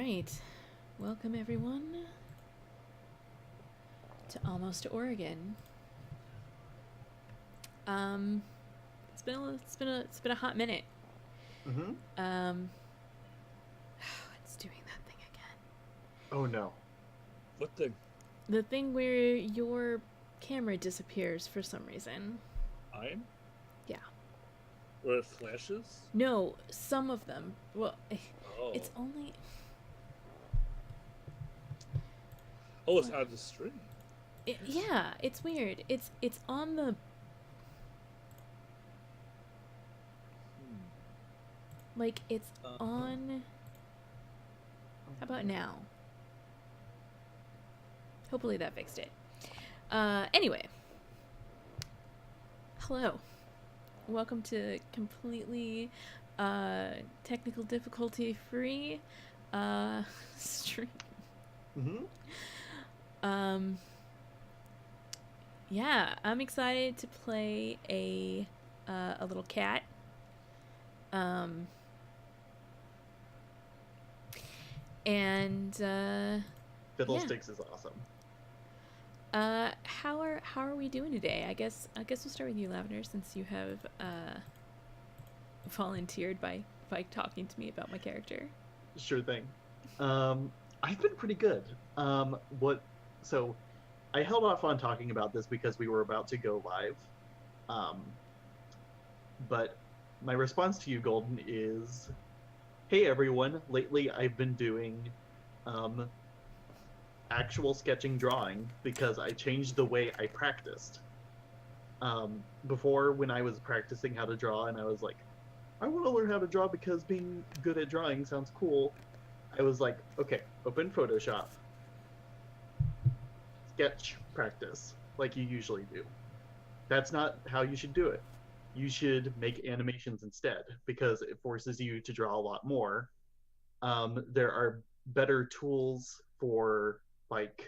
right. Welcome everyone to Almost Oregon. It's been a hot minute. Mm-hmm. It's doing that thing again. Oh no. What thing? The thing where your camera disappears for some reason. Mine? Yeah. Where it flashes? No, some of them. Well, Oh. it's only. Oh, it's on the stream. Yeah, it's weird. It's on the. Like it's on. How about now? Hopefully that fixed it. Anyway. Hello. Welcome to completely technical difficulty free stream. Mm-hmm. Yeah, I'm excited to play a little cat. And Fiddlesticks is awesome. how are we doing today? I guess we'll start with you, Lavender, since you have volunteered by talking to me about my character. Sure thing. I've been pretty good. So I held off on talking about this because we were about to go live. But my response to you, Golden, is hey everyone, lately I've been doing actual sketching drawing because I changed the way I practiced. Before, when I was practicing how to draw and I was like, I want to learn how to draw because being good at drawing sounds cool. I was like, okay, open Photoshop, sketch practice like you usually do. That's not how you should do it. You should make animations instead because it forces you to draw a lot more. There are better tools for like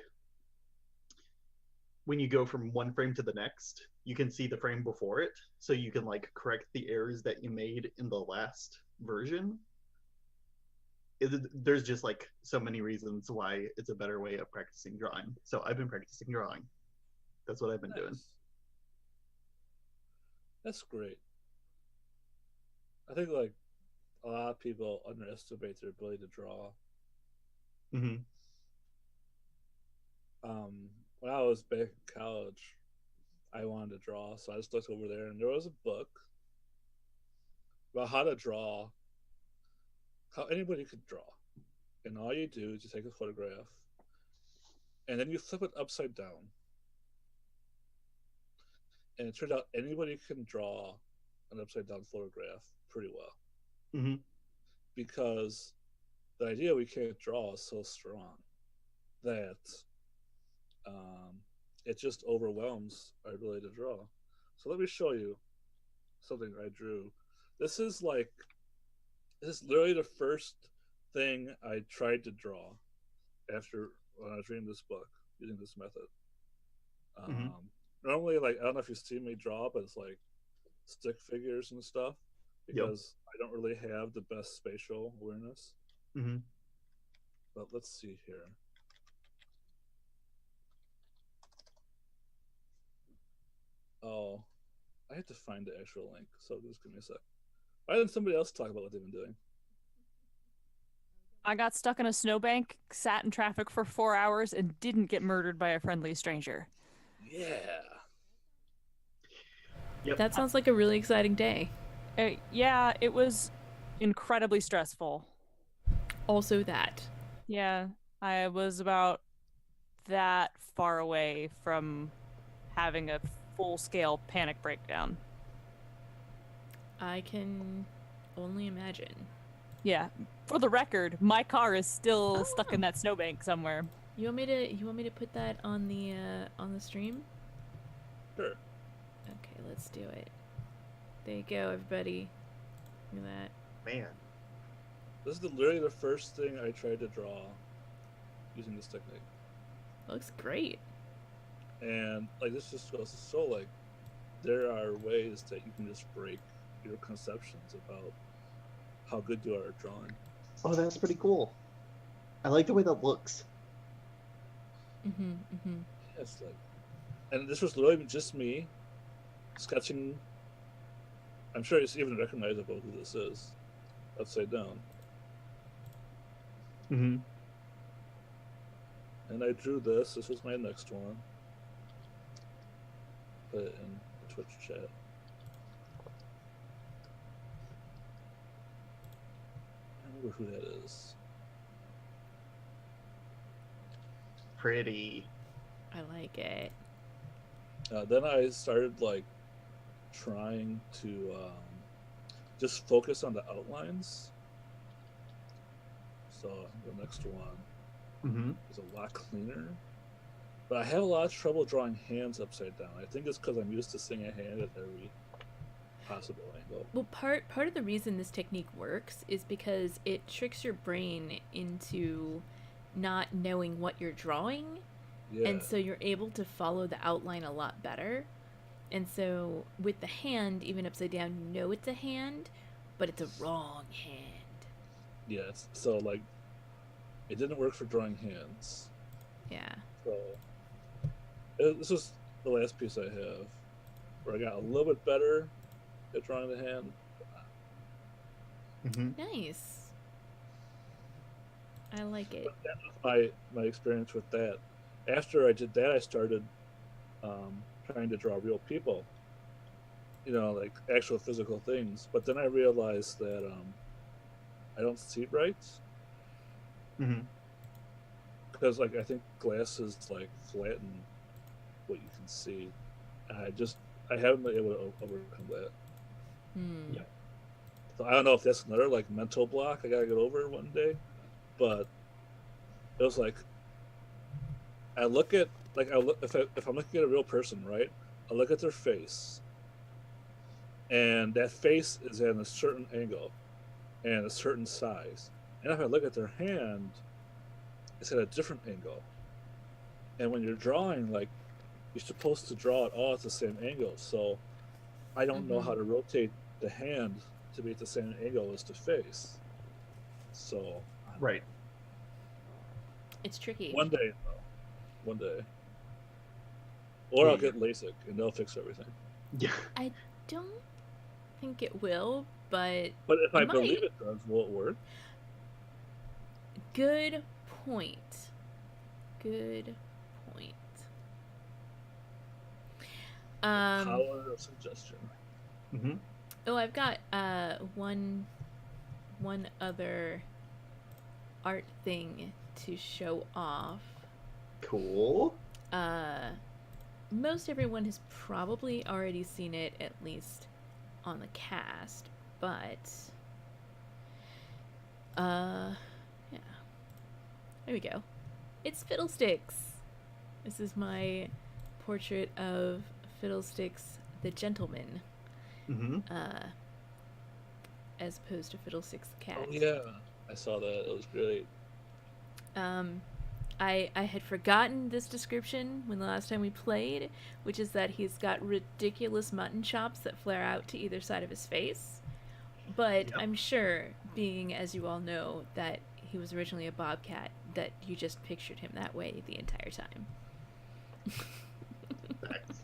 when you go from one frame to the next, you can see the frame before it, so you can like correct the errors that you made in the last version. There's just like so many reasons why it's a better way of practicing drawing. So I've been practicing drawing. That's what I've been doing. That's great. I think like a lot of people underestimate their ability to draw. Mm-hmm. When I was back in college, I wanted to draw, so I just looked over there, and there was a book about how to draw, how anybody could draw, and all you do is you take a photograph, and then you flip it upside down, and it turns out anybody can draw an upside down photograph pretty well, Mm-hmm. because the idea we can't draw is so strong that it just overwhelms our ability to draw. So let me show you something I drew. This is literally the first thing I tried to draw after when I was reading this book using this method. Mm-hmm. Normally, like I don't know if you've seen me draw, but it's like stick figures and stuff Yep. because I don't really have the best spatial awareness. Mm-hmm. But let's see here. Oh, I have to find the actual link, so just give me a sec. Why didn't somebody else talk about what they've been doing? I got stuck in a snowbank, sat in traffic for 4 hours, and didn't get murdered by a friendly stranger. Yeah. Yep. That sounds like a really exciting day. Yeah, it was incredibly stressful. Also that. Yeah, I was about that far away from having a full-scale panic breakdown. I can only imagine. Yeah, for the record, my car is still stuck in that snowbank somewhere. You want me to put that on the stream? Sure. Okay, let's do it. There you go, everybody. Look at that. Man. This is literally the first thing I tried to draw using this technique. Looks great. And like this just goes to show like there are ways that you can just break your conceptions about how good you are at drawing. Oh, that's pretty cool. I like the way that looks. It's like, and this was literally just me sketching. I'm sure it's even recognizable who this is, upside down. Mm-hmm. And I drew this. This was my next one. Put it in the Twitch chat. I remember who that is. Pretty. I like it. Then I started like trying to just focus on the outlines. So the next one Mm-hmm. is a lot cleaner. But I have a lot of trouble drawing hands upside down. I think it's because I'm used to seeing a hand at every possible angle. Well, part of the reason this technique works is because it tricks your brain into not knowing what you're drawing, Yeah. and so you're able to follow the outline a lot better. And so with the hand, even upside down, you know it's a hand, but it's a wrong hand. Yes. So like, it didn't work for drawing hands. Yeah. So this is the last piece I have, where I got a little bit better at drawing the hand. Mm-hmm. Nice. I like it. But that was my experience with that. After I did that, I started trying to draw real people, like actual physical things. But then I realized that I don't see right, Mm-hmm. because like I think glasses like flatten what you can see. I haven't been able to overcome that. Hmm. Yeah. So I don't know if that's another like mental block I gotta get over one day, but it was like I look at like if I'm looking at a real person, right? I look at their face, and that face is at a certain angle and a certain size. And if I look at their hand, it's at a different angle. And when you're drawing, like you're supposed to draw it all at the same angle. So I don't know how to rotate the hand to be at the same angle as the face. So Right. It's tricky. one day, though. One day. Or I'll Yeah. get LASIK and they'll fix everything. Yeah. I don't think it will, but But if I It believe might. it does, will it work? good point. Good point. Power of suggestion. Mm-hmm. Oh, I've got one other art thing to show off. Cool. Most everyone has probably already seen it, at least on the cast, but yeah. There we go. It's Fiddlesticks. This is my portrait of Fiddlesticks the gentleman, Mm-hmm. as opposed to Fiddlesticks the cat. Oh yeah, I saw that. It was great. I had forgotten this description when the last time we played, which is that he's got ridiculous mutton chops that flare out to either side of his face. But Yep. I'm sure, being as you all know, that he was originally a bobcat, that you just pictured him that way the entire time. Thanks.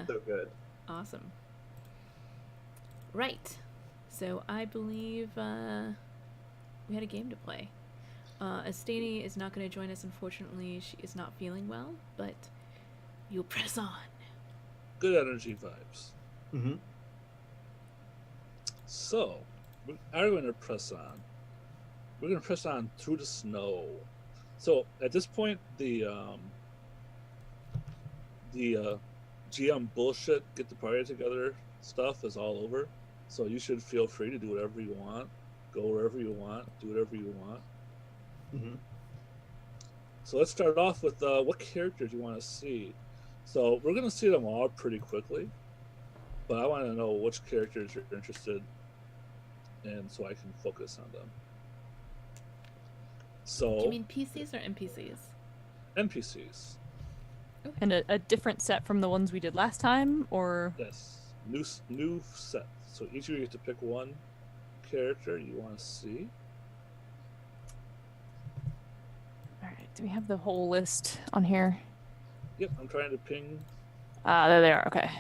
So good. Awesome. Right. So I believe we had a game to play. Estanie is not going to join us, unfortunately. She is not feeling well, but you'll press on. Good energy vibes. Mm-hmm. So, we are going to press on. We're going to press on through the snow. So, at this point, the GM bullshit, get the party together stuff is all over. So, you should feel free to do whatever you want, go wherever you want, do whatever you want. Mm-hmm. So, let's start off with what characters you want to see. So, we're going to see them all pretty quickly, but I want to know which characters you're interested in so I can focus on them. So, Do you mean PCs or NPCs? NPCs. And a different set from the ones we did last time, or Yes, new set. So each of you get to pick one character you want to see. Do we have the whole list on here? Yep, I'm trying to ping There they are. Okay.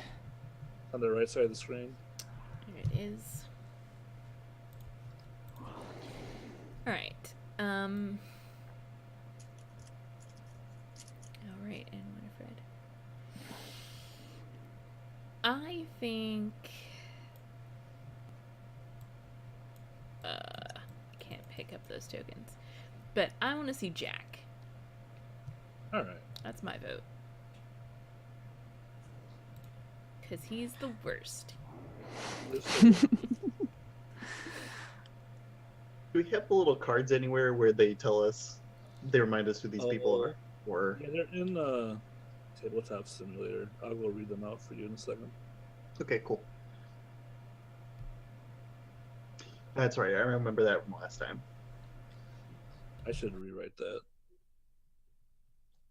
on the right side of the screen. There it is. All right. All right, and Winifred. I think. Can't pick up those tokens, but I want to see Jack. All right. That's my vote. Because he's the worst. Do we have the little cards anywhere where they tell us, they remind us who these people are? Or Yeah, they're in Tabletop Simulator. I'll go read them out for you in a second. okay, cool. That's right. I remember that from last time. I should rewrite that.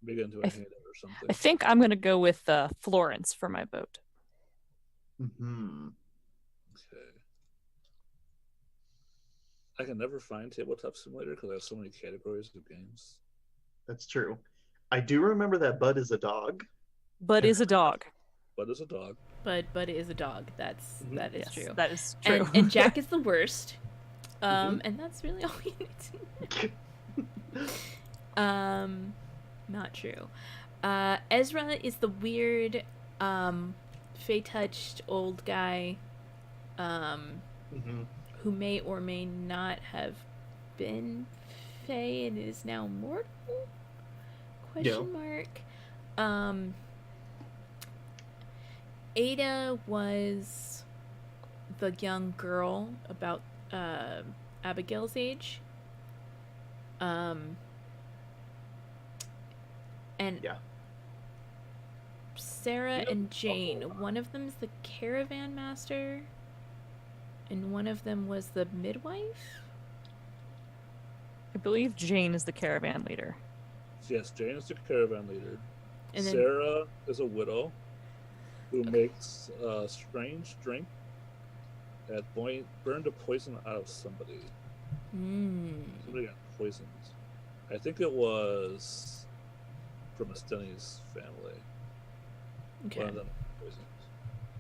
Make it into a handout or something. I think I'm going to go with Florence for my vote. Hmm. Okay. I can never find Tabletop Simulator because I have so many categories of games. That's true. I do remember that Bud is a dog. Bud is a dog. Bud is a dog. But is a dog. That is Yes, true. that is true. And Jack is the worst. And that's really all you need to know. Not true. Ezra is the weird, fey-touched old guy, who may or may not have been fey and is now mortal? Question mark. Ada was the young girl about Abigail's age. And Sarah and Jane, one of them's the caravan master and one of them was the midwife. I believe Jane is the caravan leader. Yes, Jane is the caravan leader. And then Sarah is a widow who makes a strange drink that burned a poison out of somebody. Somebody got poisoned. I think it was from a Stenny's family. Okay. One of them poisoned.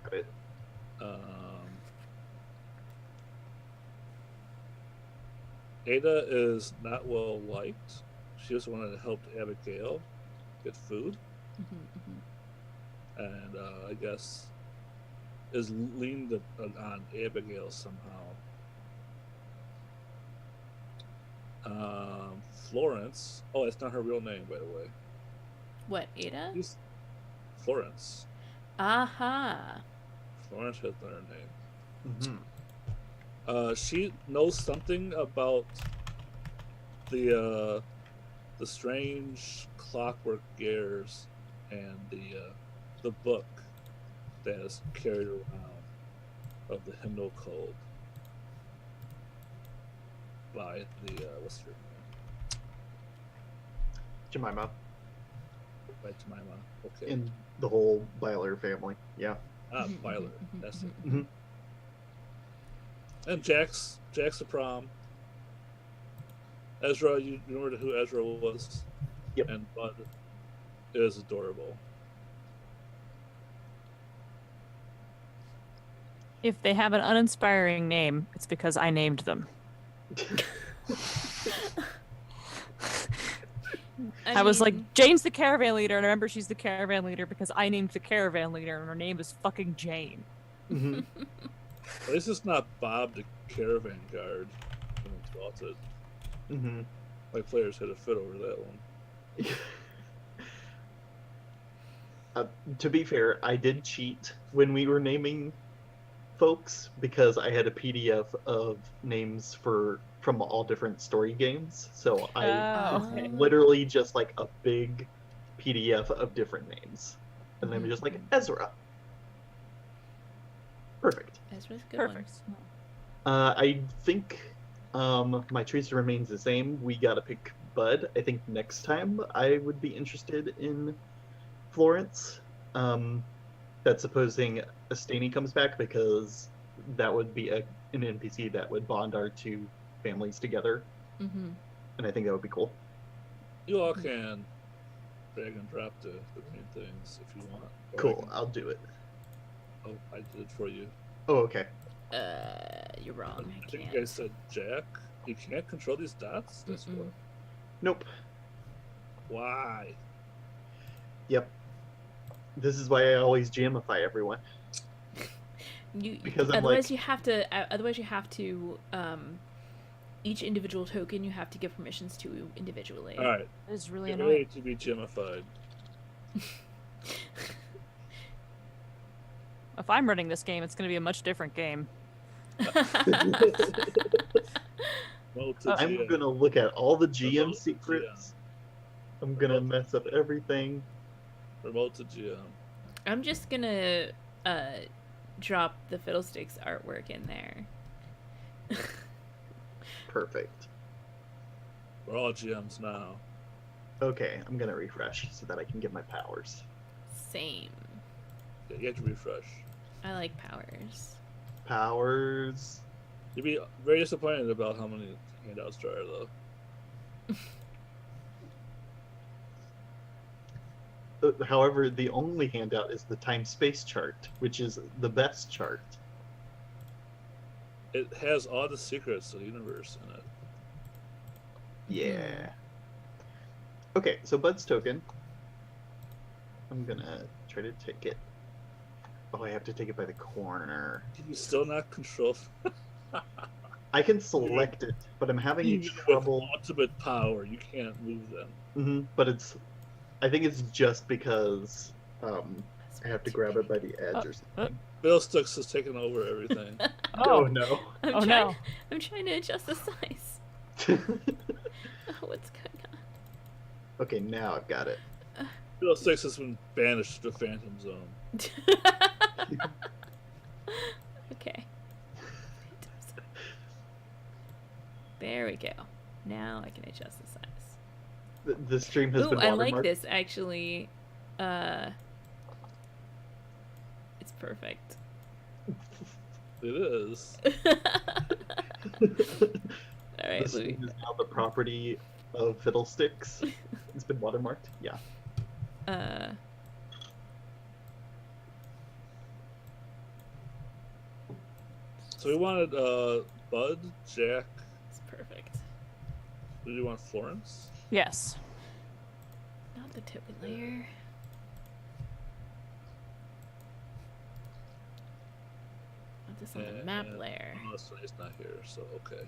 Got it. Ada is not well liked. She was the one that helped Abigail get food. And I guess is leaned on Abigail somehow. Florence. Oh, that's not her real name, by the way. What, Ada? Florence. Aha. Florence has not her name. She knows something about the strange clockwork gears and the book that is carried around of the hymnal code by the what's her name? Jemima. By Jemima. Okay. And the whole Byler family. Yeah. Byler. That's it. And Jack's the prom. Ezra, you remember who Ezra was? Yep. And Bud is adorable. If they have an uninspiring name, it's because I named them. I was like, Jane's the caravan leader, and I remember she's the caravan leader because I named the caravan leader, and her name is fucking Jane. At least it's not Bob the caravan guard. My players had a fit over that one. To be fair, I did cheat when we were naming folks because I had a PDF of names from all different story games. So I literally just like a big PDF of different names. And then just like Ezra. Perfect. Ezra's a good Perfect. I think my choice remains the same. We gotta pick Bud. I think next time I would be interested in Florence. That's supposing Estany comes back because that would be an NPC that would bond our two families together. And I think that would be cool. You all can drag and drop the main things if you want. Or I Cool, can- I'll do it. Oh, I did it for you. Oh, okay. You're wrong. I I think can't. you guys said Jack. You can't control these dots? That's Mm-mm. what. Nope. Why? Yep. This is why I always jamify everyone. Because I'm otherwise like- you have to. Otherwise you have to. Each individual token you have to give permissions to individually. All right. It is really Get annoying. ready to be gemified. If I'm running this game, it's going to be a much different game. Well, to I'm GM. gonna look at all the GM Remote to secrets. I'm gonna mess up everything. Remote to GM. I'm just gonna drop the Fiddlesticks artwork in there. Perfect. We're all GMs now. Okay, I'm gonna refresh so that I can get my powers. Same. Yeah, you have to refresh. I like powers. Powers. You'd be very disappointed about how many handouts there are, though. However, the only handout is the time-space chart, which is the best chart. It has all the secrets of the universe in it. Yeah. Okay, so Bud's token. I'm gonna try to take it. Oh, I have to take it by the corner. Can you still not control? I can select it, but I'm having Even trouble. with ultimate power, you can't move them. But I think it's just because I have to grab it by the edge or something. Fiddlesticks has taken over everything. Oh no. Oh, no. I'm trying to adjust the size. Oh, what's going on? Okay, now I've got it. Fiddlesticks has been banished to the Phantom Zone. Okay. There we go. Now I can adjust the size. The stream has Ooh, been I like watermarked. this actually. It's perfect. It is. All right, The Louis. stream is now the property of Fiddlesticks. It's been watermarked. Yeah. So we wanted Bud, Jack. It's perfect. Do you want Florence? Yes. Not the token layer. Want this on the map And- layer. Oh, Sonny's not here, so okay.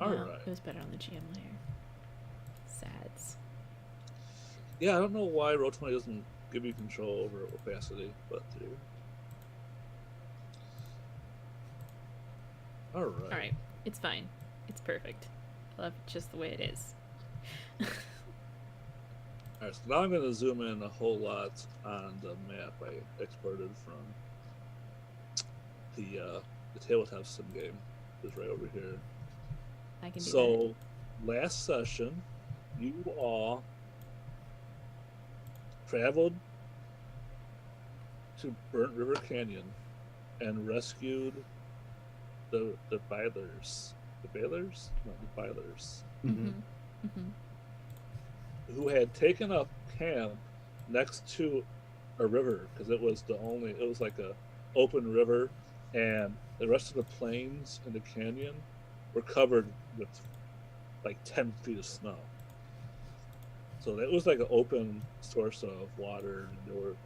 No, Alright. it was better on the GM layer. Sads. Yeah, I don't know why Roll 20 doesn't give you control over opacity, but there. Alright. All right, it's fine. It's perfect. I love it just the way it is. Alright, so now I'm going to zoom in a whole lot on the map I exported from the tabletop sim game. It's right over here. I can do So, last session, you all traveled to Burnt River Canyon and rescued the Bailers. The Bailers? No, the Bailers. that. Mhm. Who had taken up camp next to a river because it was like a open river, and the rest of the plains in the canyon were covered with like 10 feet of snow. So it was like an open source of water, and there were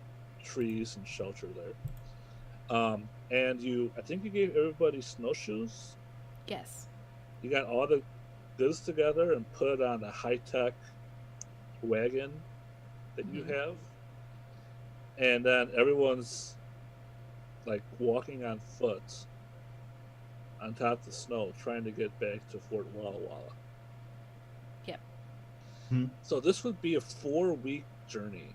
trees and shelter there. And I think you gave everybody snowshoes. Yes. You got all the goods together and put it on a high-tech wagon that you Mhm. have, and then everyone's like walking on foot on top of the snow trying to get back to Fort Walla Walla. Yep. So this would be a 4-week journey.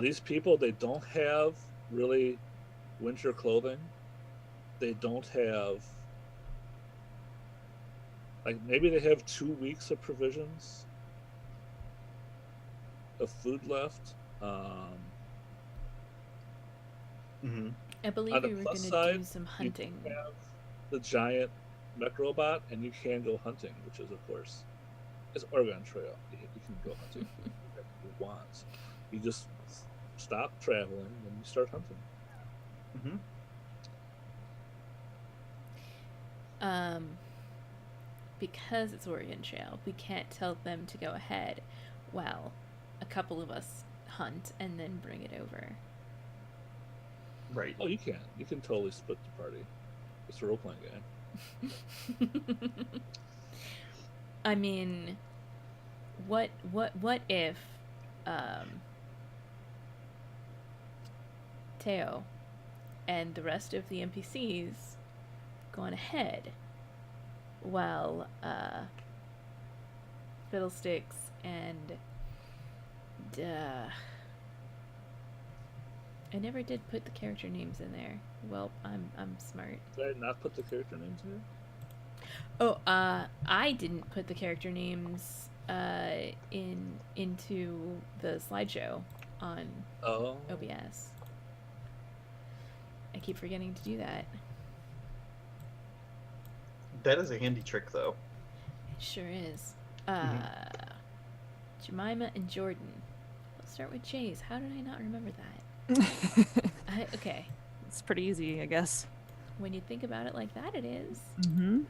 These people, they don't have really winter clothing. They don't have, like, maybe they have 2 weeks of provisions of food left. Mhm. I believe On the we were plus going to side, do some You hunting. have the giant mech robot, and you can go hunting, which is, of course, it's Oregon Trail. You can go hunting if you want. You just stop traveling and you start hunting. Because it's Oregon Trail, we can't tell them to go ahead while a couple of us hunt and then bring it over. Right. Oh, you can. You can totally split the party. It's a role-playing game. I mean, what if Teo and the rest of the NPCs go on ahead while Fiddlesticks and I never did put the character names in there. Well, I'm smart. Did I not put the character names in? Oh, I didn't put the character names into the slideshow on OBS. I keep forgetting to do that. That is a handy trick, though. It sure is. Jemima and Jordan. Let's start with Jay's. How did I not remember that? Okay. It's pretty easy, I guess. When you think about it like that, it is. Mm-hmm.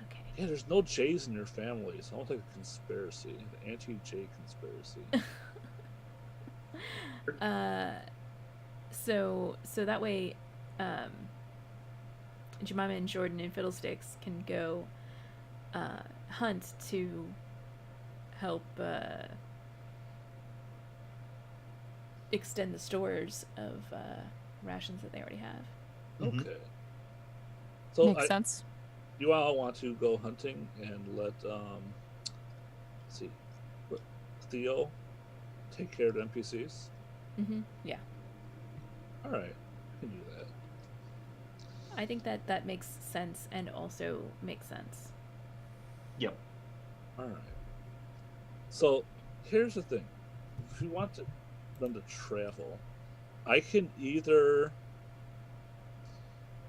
Okay. Yeah, there's no J's in your family. It's almost like a conspiracy, an anti-J conspiracy. So that way, Jemima and Jordan and Fiddlesticks can go hunt to help extend the stores of rations that they already have. Okay. So Makes sense. You all want to go hunting and let Theo take care of the NPCs? Yeah. All right, I can do that. I think that makes sense and also makes sense. Yep. All right. So here's the thing: if you want them to travel, I can either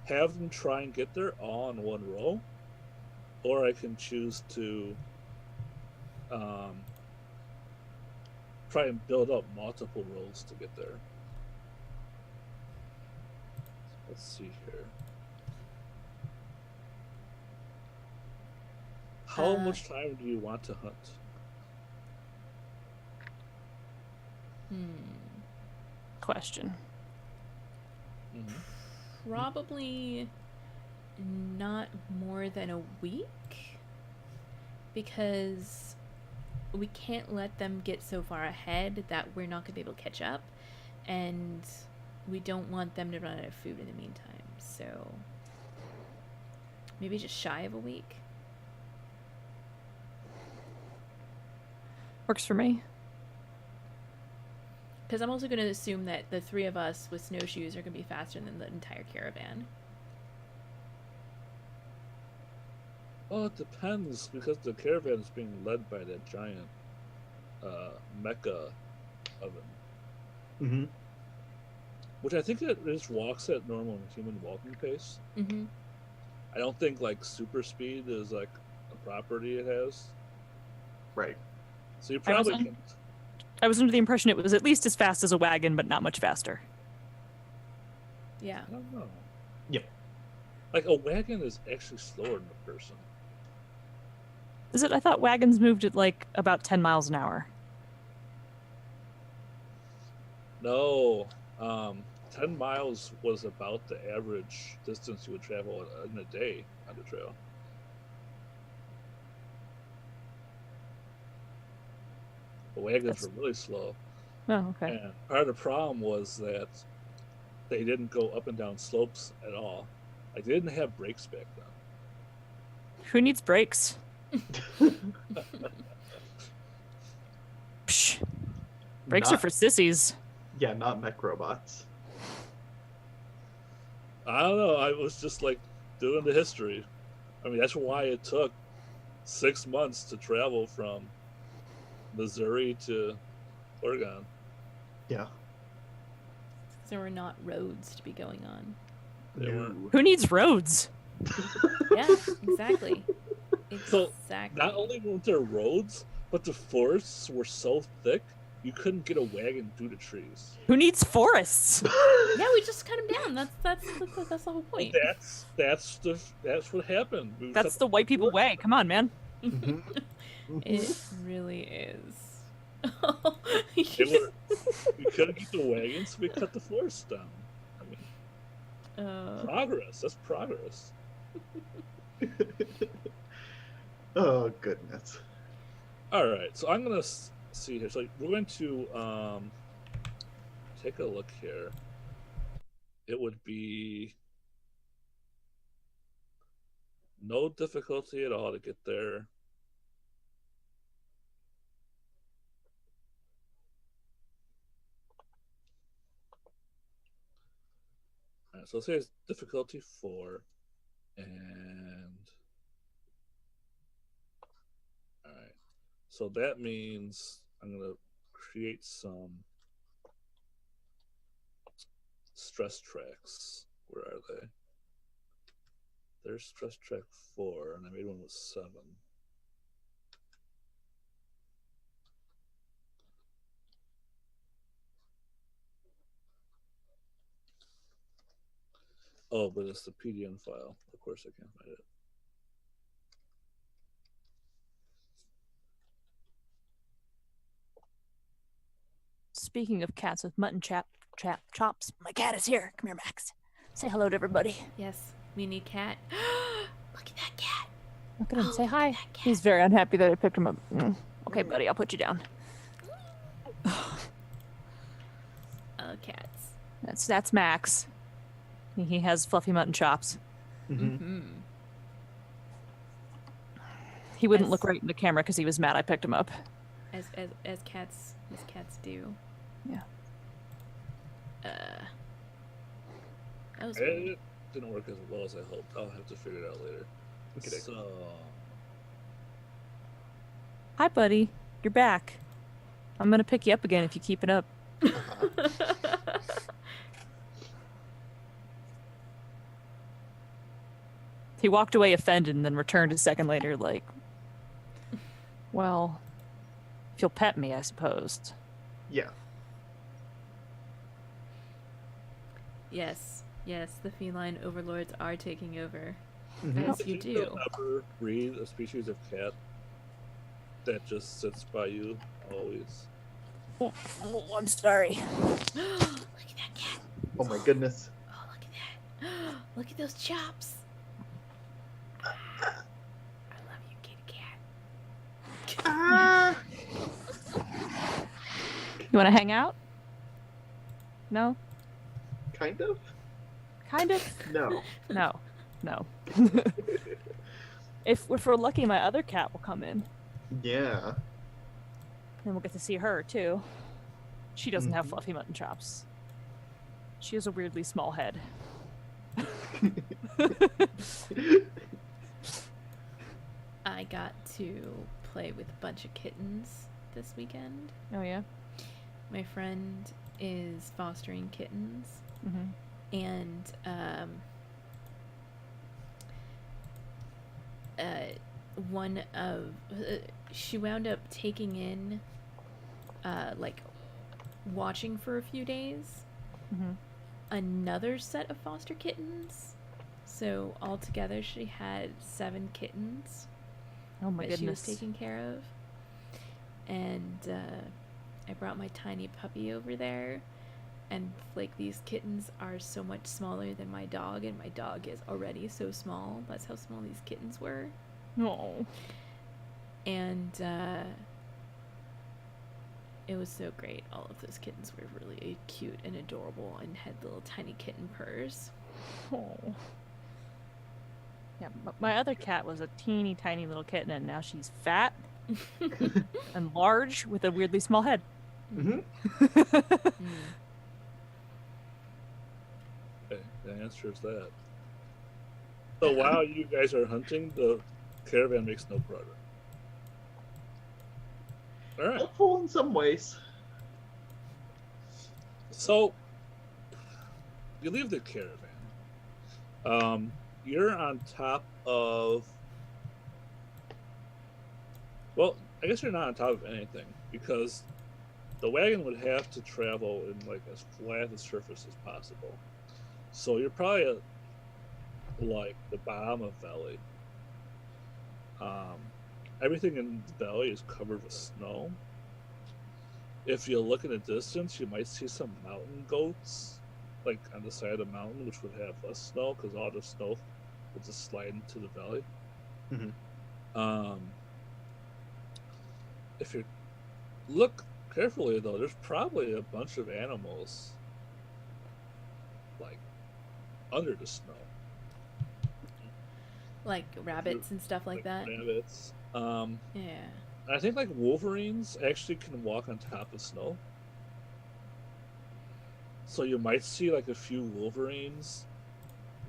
have them try and get there all in one row, or I can choose to try and build up multiple rows to get there. Let's see here. How much time do you want to hunt? Question. Probably not more than a week, because we can't let them get so far ahead that we're not going to be able to catch up, and we don't want them to run out of food in the meantime. So maybe just shy of a week. Works for me. Because I'm also going to assume that the three of us with snowshoes are going to be faster than the entire caravan. Well, it depends, because the caravan is being led by that giant mecha oven. Which I think it just walks at normal human walking pace. I don't think like super speed is like a property it has. Right. So you probably can. I was under the impression it was at least as fast as a wagon, but not much faster. Yeah. I don't know. Yep. Like a wagon is actually slower than a person. Is it? I thought wagons moved at like about 10 miles an hour. No. 10 miles was about the average distance you would travel in a day on the trail. The wagons were really slow. Oh, okay. And part of the problem was that they didn't go up and down slopes at all. Like, they didn't have brakes back then. Who needs brakes? Psh. Brakes are for sissies. Yeah, not mech robots. I don't know. I was just like doing the history. I mean, that's why it took 6 months to travel from Missouri to Oregon. Yeah. There were not roads to be going on. They No. weren't. Who needs roads? Yeah, exactly. So Exactly. not only weren't there roads, but the forests were so thick you couldn't get a wagon through the trees. Who needs forests? Yeah, we just cut him down. That's the whole Well, point. that's what happened. We That's cut the white people way. Come on, man. Mhm. It really is. We couldn't get the wagons, so we cut the forest down. I mean, progress. That's progress. Oh goodness. All right, so I'm gonna see here. So we're going to take a look here. It would be no difficulty at all to get there. All right, so let's say it's difficulty 4, and all right, so that means I'm gonna create some stress tracks. Where are they? There's stress track 4, and I made one with 7. Oh, but it's the PDN file. Of course, I can't find it. Speaking of cats with mutton chops, my cat is here. Come here, Max. Say hello to everybody. Yes, we need cat. Look at that cat. Look at him. Oh, Say look at hi. that cat. He's very unhappy that I picked him up. Okay, buddy, I'll put you down. Cats. That's Max. He has fluffy mutton chops. Mm-hmm. He wouldn't As- look right in the camera because he was mad I picked him up. As cats do. Yeah. That was weird. It didn't work as well as I hoped. I'll have to figure it out later. Okay. So, Hi, buddy. You're back. I'm gonna pick you up again if you keep it up. He walked away offended and then returned a second later, like, well, if you'll pet me, I suppose. Yeah. Yes, the feline overlords are taking over. Mhm. As you if you do. don't ever breed a species of cat that just sits by you always. Oh, I'm sorry. Look at that cat. Oh my goodness. Oh, look at that. Look at those chops. I love you, kitty cat. Ah! You want to hang out? No? Kind of? Kind of? No. No. If we're lucky, my other cat will come in. Yeah. Then we'll get to see her, too. She doesn't have Mhm. fluffy mutton chops. She has a weirdly small head. I got to play with a bunch of kittens this weekend. Oh, yeah? My friend is fostering kittens, Mm-hmm. and one of she wound up taking in like watching for a few days Mm-hmm. another set of foster kittens, so altogether she had 7 kittens Oh, my that she was goodness. taking care of. And I brought my tiny puppy over there, and like these kittens are so much smaller than my dog, and my dog is already so small. That's how small these kittens were. Oh. And it was so great. All of those kittens were really cute and adorable and had little tiny kitten purrs. Oh. Yeah, my other cat was a teeny tiny little kitten, and now she's fat and large with a weirdly small head. Mm-hmm. Mm. Okay, the answer is that. So while you guys are hunting, the caravan makes no progress. All right. Helpful in some ways. So you leave the caravan. you're on top of. Well, I guess you're not on top of anything because the wagon would have to travel in like as flat a surface as possible. So you're probably at like the bottom of valley. Um, Everything in the valley is covered with snow. If you look in the distance, you might see some mountain goats, like on the side of the mountain, which would have less snow because all the snow will just slide into the valley. Mhm. If you look carefully, though, there's probably a bunch of animals, like under the snow, Like rabbits and stuff like that. rabbits. Yeah. I think like wolverines actually can walk on top of snow. So you might see like a few wolverines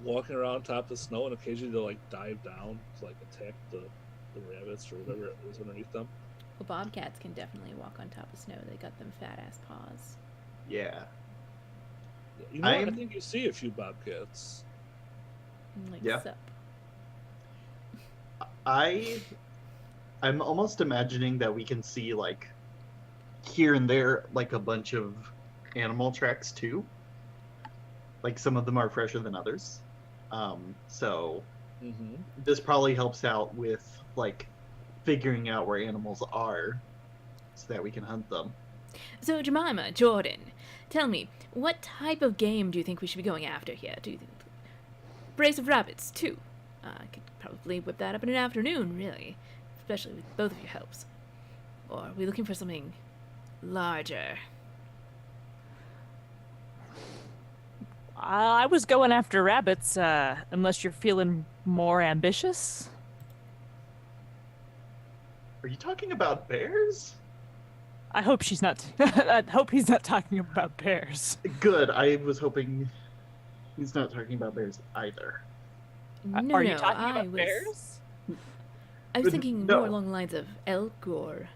walking around top of snow, and occasionally they'll like dive down to like attack the rabbits or whatever it is underneath them. Well, bobcats can definitely walk on top of snow. They got them fat ass paws. Yeah. You know, I think you see a few bobcats. Like, Yeah. sup. I'm almost imagining that we can see like here and there like a bunch of animal tracks too. Like some of them are fresher than others. So this probably helps out with like figuring out where animals are so that we can hunt them. So, Jemima, Jordan, tell me, what type of game do you think we should be going after here? Do you think brace of rabbits too? I could probably whip that up in an afternoon, really, especially with both of your helps. Or are we looking for something larger? I was going after rabbits, unless you're feeling more ambitious. Are you talking about bears? I hope she's not. I hope he's not talking about bears. Good. I was hoping he's not talking about bears either. No, Are you no, talking I about was, bears? I was thinking No. more along the lines of elk or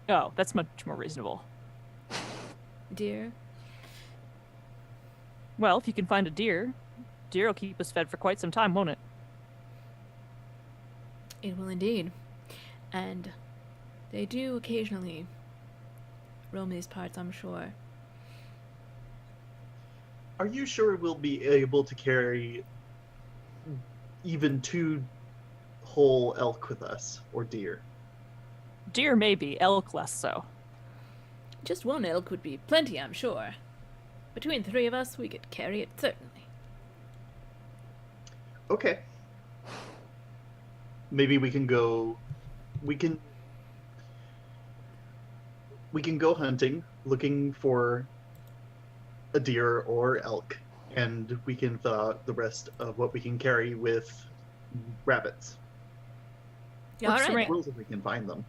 Oh, that's much more reasonable. deer. Well, if you can find a deer will keep us fed for quite some time, won't it? It will indeed. And they do occasionally roam these parts, I'm sure. Are you sure we'll be able to carry even 2 whole elk with us, or deer? Deer maybe, elk less so. Just one elk would be plenty, I'm sure. Between the 3 of us, we could carry it, certainly. Okay. Maybe we can go. We can go hunting, looking for a deer or elk, and we can thaw out the rest of what we can carry with rabbits. Yeah, Works all for right. me. Squirrels if we can find them.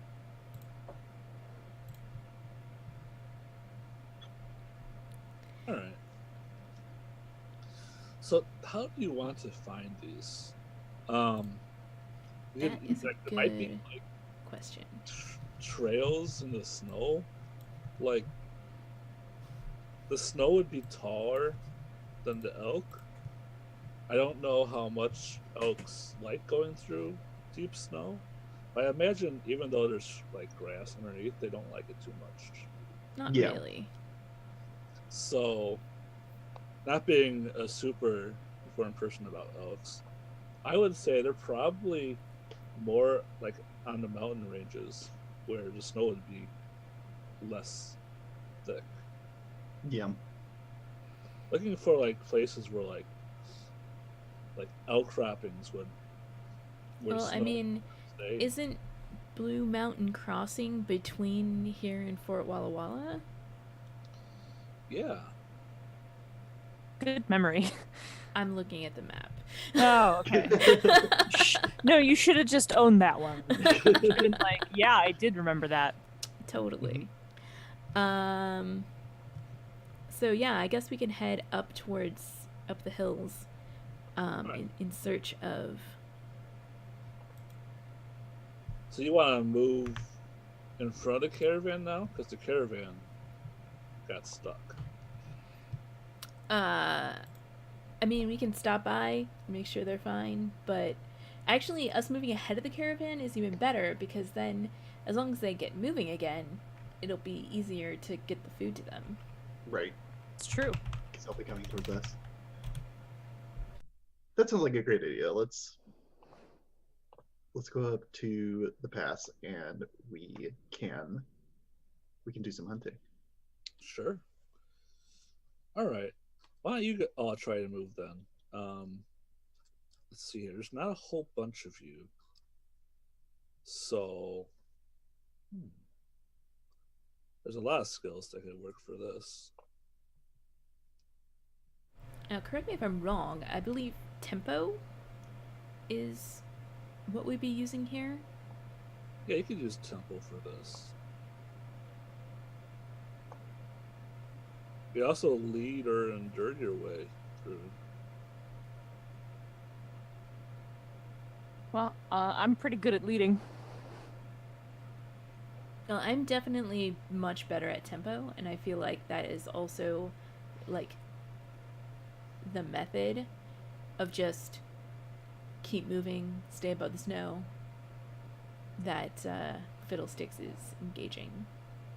All right. So, how do you want to find these? That is a There might be good like question. trails in the snow. Like, the snow would be taller than the elk. I don't know how much elks like going through deep snow. But I imagine even though there's like grass underneath, they don't like it too much. Not Yeah. really. So, not being a super informed person about elks, I would say they're probably more like on the mountain ranges where the snow would be less thick. Yeah. Looking for like places where like outcroppings would. where Well, I snow mean, stay. isn't Blue Mountain Crossing between here and Fort Walla Walla? Yeah. Good memory. I'm looking at the map. Oh, okay. No, you should have just owned that one. You should have been like, yeah, I did remember that. Totally. So yeah, I guess we can head up the hills, Right. in search of. So you want to move in front of the caravan now? Because the caravan got stuck. I I mean, we can stop by, make sure they're fine, but actually, us moving ahead of the caravan is even better because then, as long as they get moving again, it'll be easier to get the food to them. Right. It's true. Because they'll be coming towards us. That sounds like a great idea. Let's go up to the pass and we can do some hunting. Sure. All right. Why don't you all try to move then? Let's see here. There's not a whole bunch of you. So there's a lot of skills that could work for this. Now, correct me if I'm wrong, I believe tempo is what we'd be using here. Yeah, you could use tempo for this. You also lead or endure your way through. Well, I'm pretty good at leading. Well, I'm definitely much better at tempo, and I feel like that is also, like, the method of just keep moving, stay above the snow, that Fiddlesticks is engaging.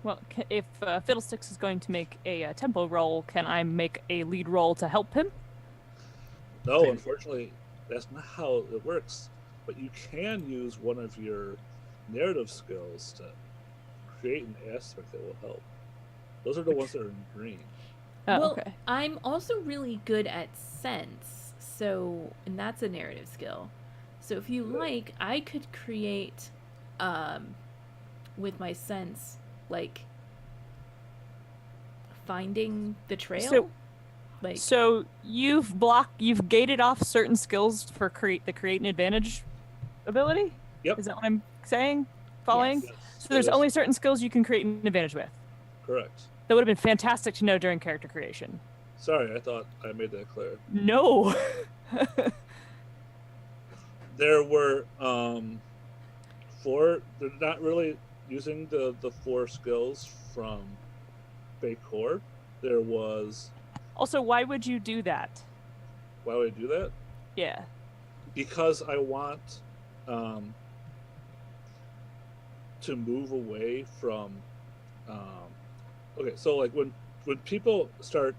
Well, if Fiddlesticks is going to make a tempo roll, can I make a lead roll to help him? No, unfortunately, that's not how it works. But you can use one of your narrative skills to create an aspect that will help. Those are the ones that are in green. Oh, well, okay. I'm also really good at sense, so, and that's a narrative skill. So if you like, I could create, with my sense, like, finding the trail. So you've gated off certain skills for create an advantage ability? Yep. Is that what I'm saying? Following? Yes. So there's only certain skills you can create an advantage with. Correct. That would have been fantastic to know during character creation. Sorry, I thought I made that clear. No. There were 4. They're not really using the 4 skills from Fake Core. There was. Also, why would you do that? Why would I do that? Yeah. Because I want to move away from. Okay, so like when people start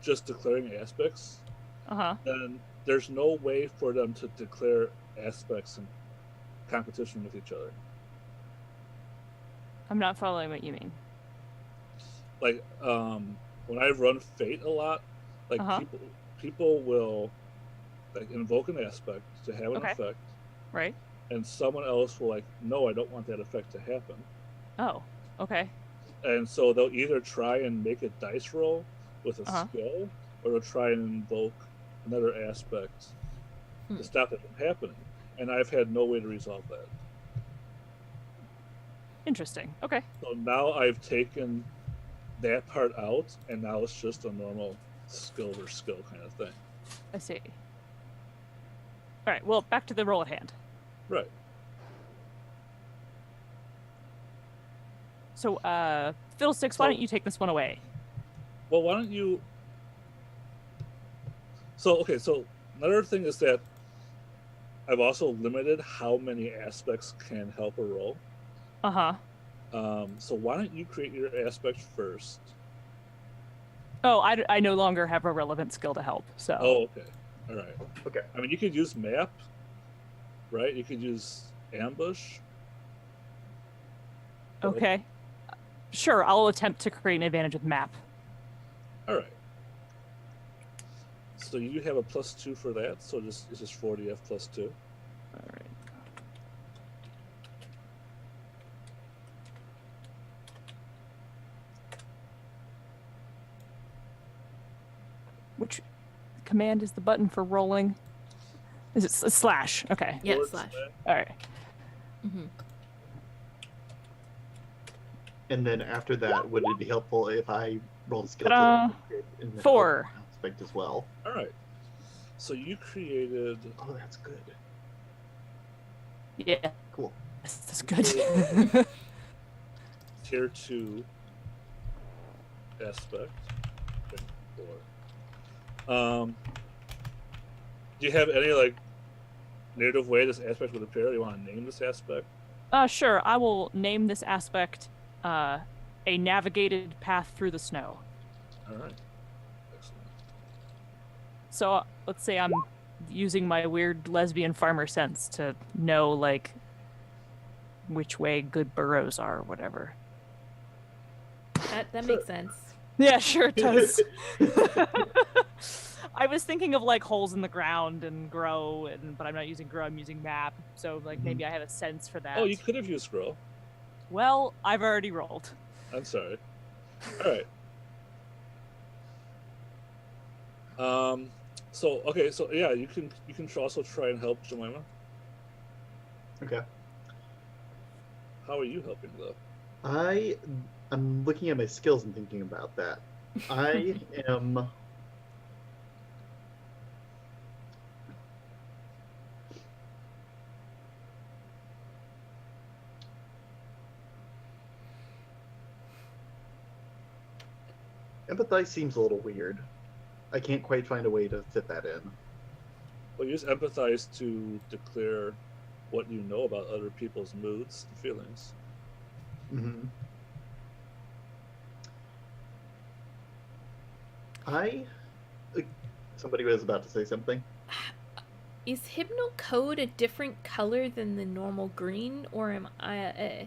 just declaring aspects, then there's no way for them to declare aspects in competition with each other. I'm not following what you mean. Like when I run Fate a lot, like people will like invoke an aspect to have an effect, right? And someone else will like, no, I don't want that effect to happen. Oh, okay. And so they'll either try and make a dice roll with a skill, or they'll try and invoke another aspect to stop it from happening. And I've had no way to resolve that. Interesting. Okay. So now I've taken that part out, and now it's just a normal skill or skill kind of thing. I see. All right. Well, back to the roll at hand. Right. So, Fiddlesticks, why don't you take this one away? Well, why don't you... So another thing is that I've also limited how many aspects can help a roll. So why don't you create your aspect first? Oh, I no longer have a relevant skill to help, so... Oh, okay. All right. Okay. I mean, you could use map, right? You could use ambush. Okay. Sure, I'll attempt to create an advantage with map. All right. So you have a +2 for that, so it's just 40F +2. All right. Which command is the button for rolling? Is it slash? Okay. Yeah, slash. All right. Mm-hmm. And then after that, would it be helpful if I roll skill in the 4 aspect as well? All right. So you created. Oh, that's good. Yeah. Cool. That's good. Tier 2 aspect. Okay, 4. Do you have any like narrative way this aspect would appear? Do you want to name this aspect? Sure. I will name this aspect a navigated path through the snow. All right. Excellent. So let's say I'm using my weird lesbian farmer sense to know like which way good burrows are or whatever. That makes sense. Yeah, sure it does. I was thinking of like holes in the ground and grow, but I'm not using grow, I'm using map. So like maybe I have a sense for that. Oh, you could have used scroll. Well, I've already rolled. I'm sorry. All right. So yeah, you can also try and help Jemima. Okay. How are you helping though? I'm looking at my skills and thinking about that. I am. Empathize seems a little weird. I can't quite find a way to fit that in. Well, use empathize to declare what you know about other people's moods and feelings. Mm-hmm. Somebody was about to say something. Is Hypno Code a different color than the normal green, or am I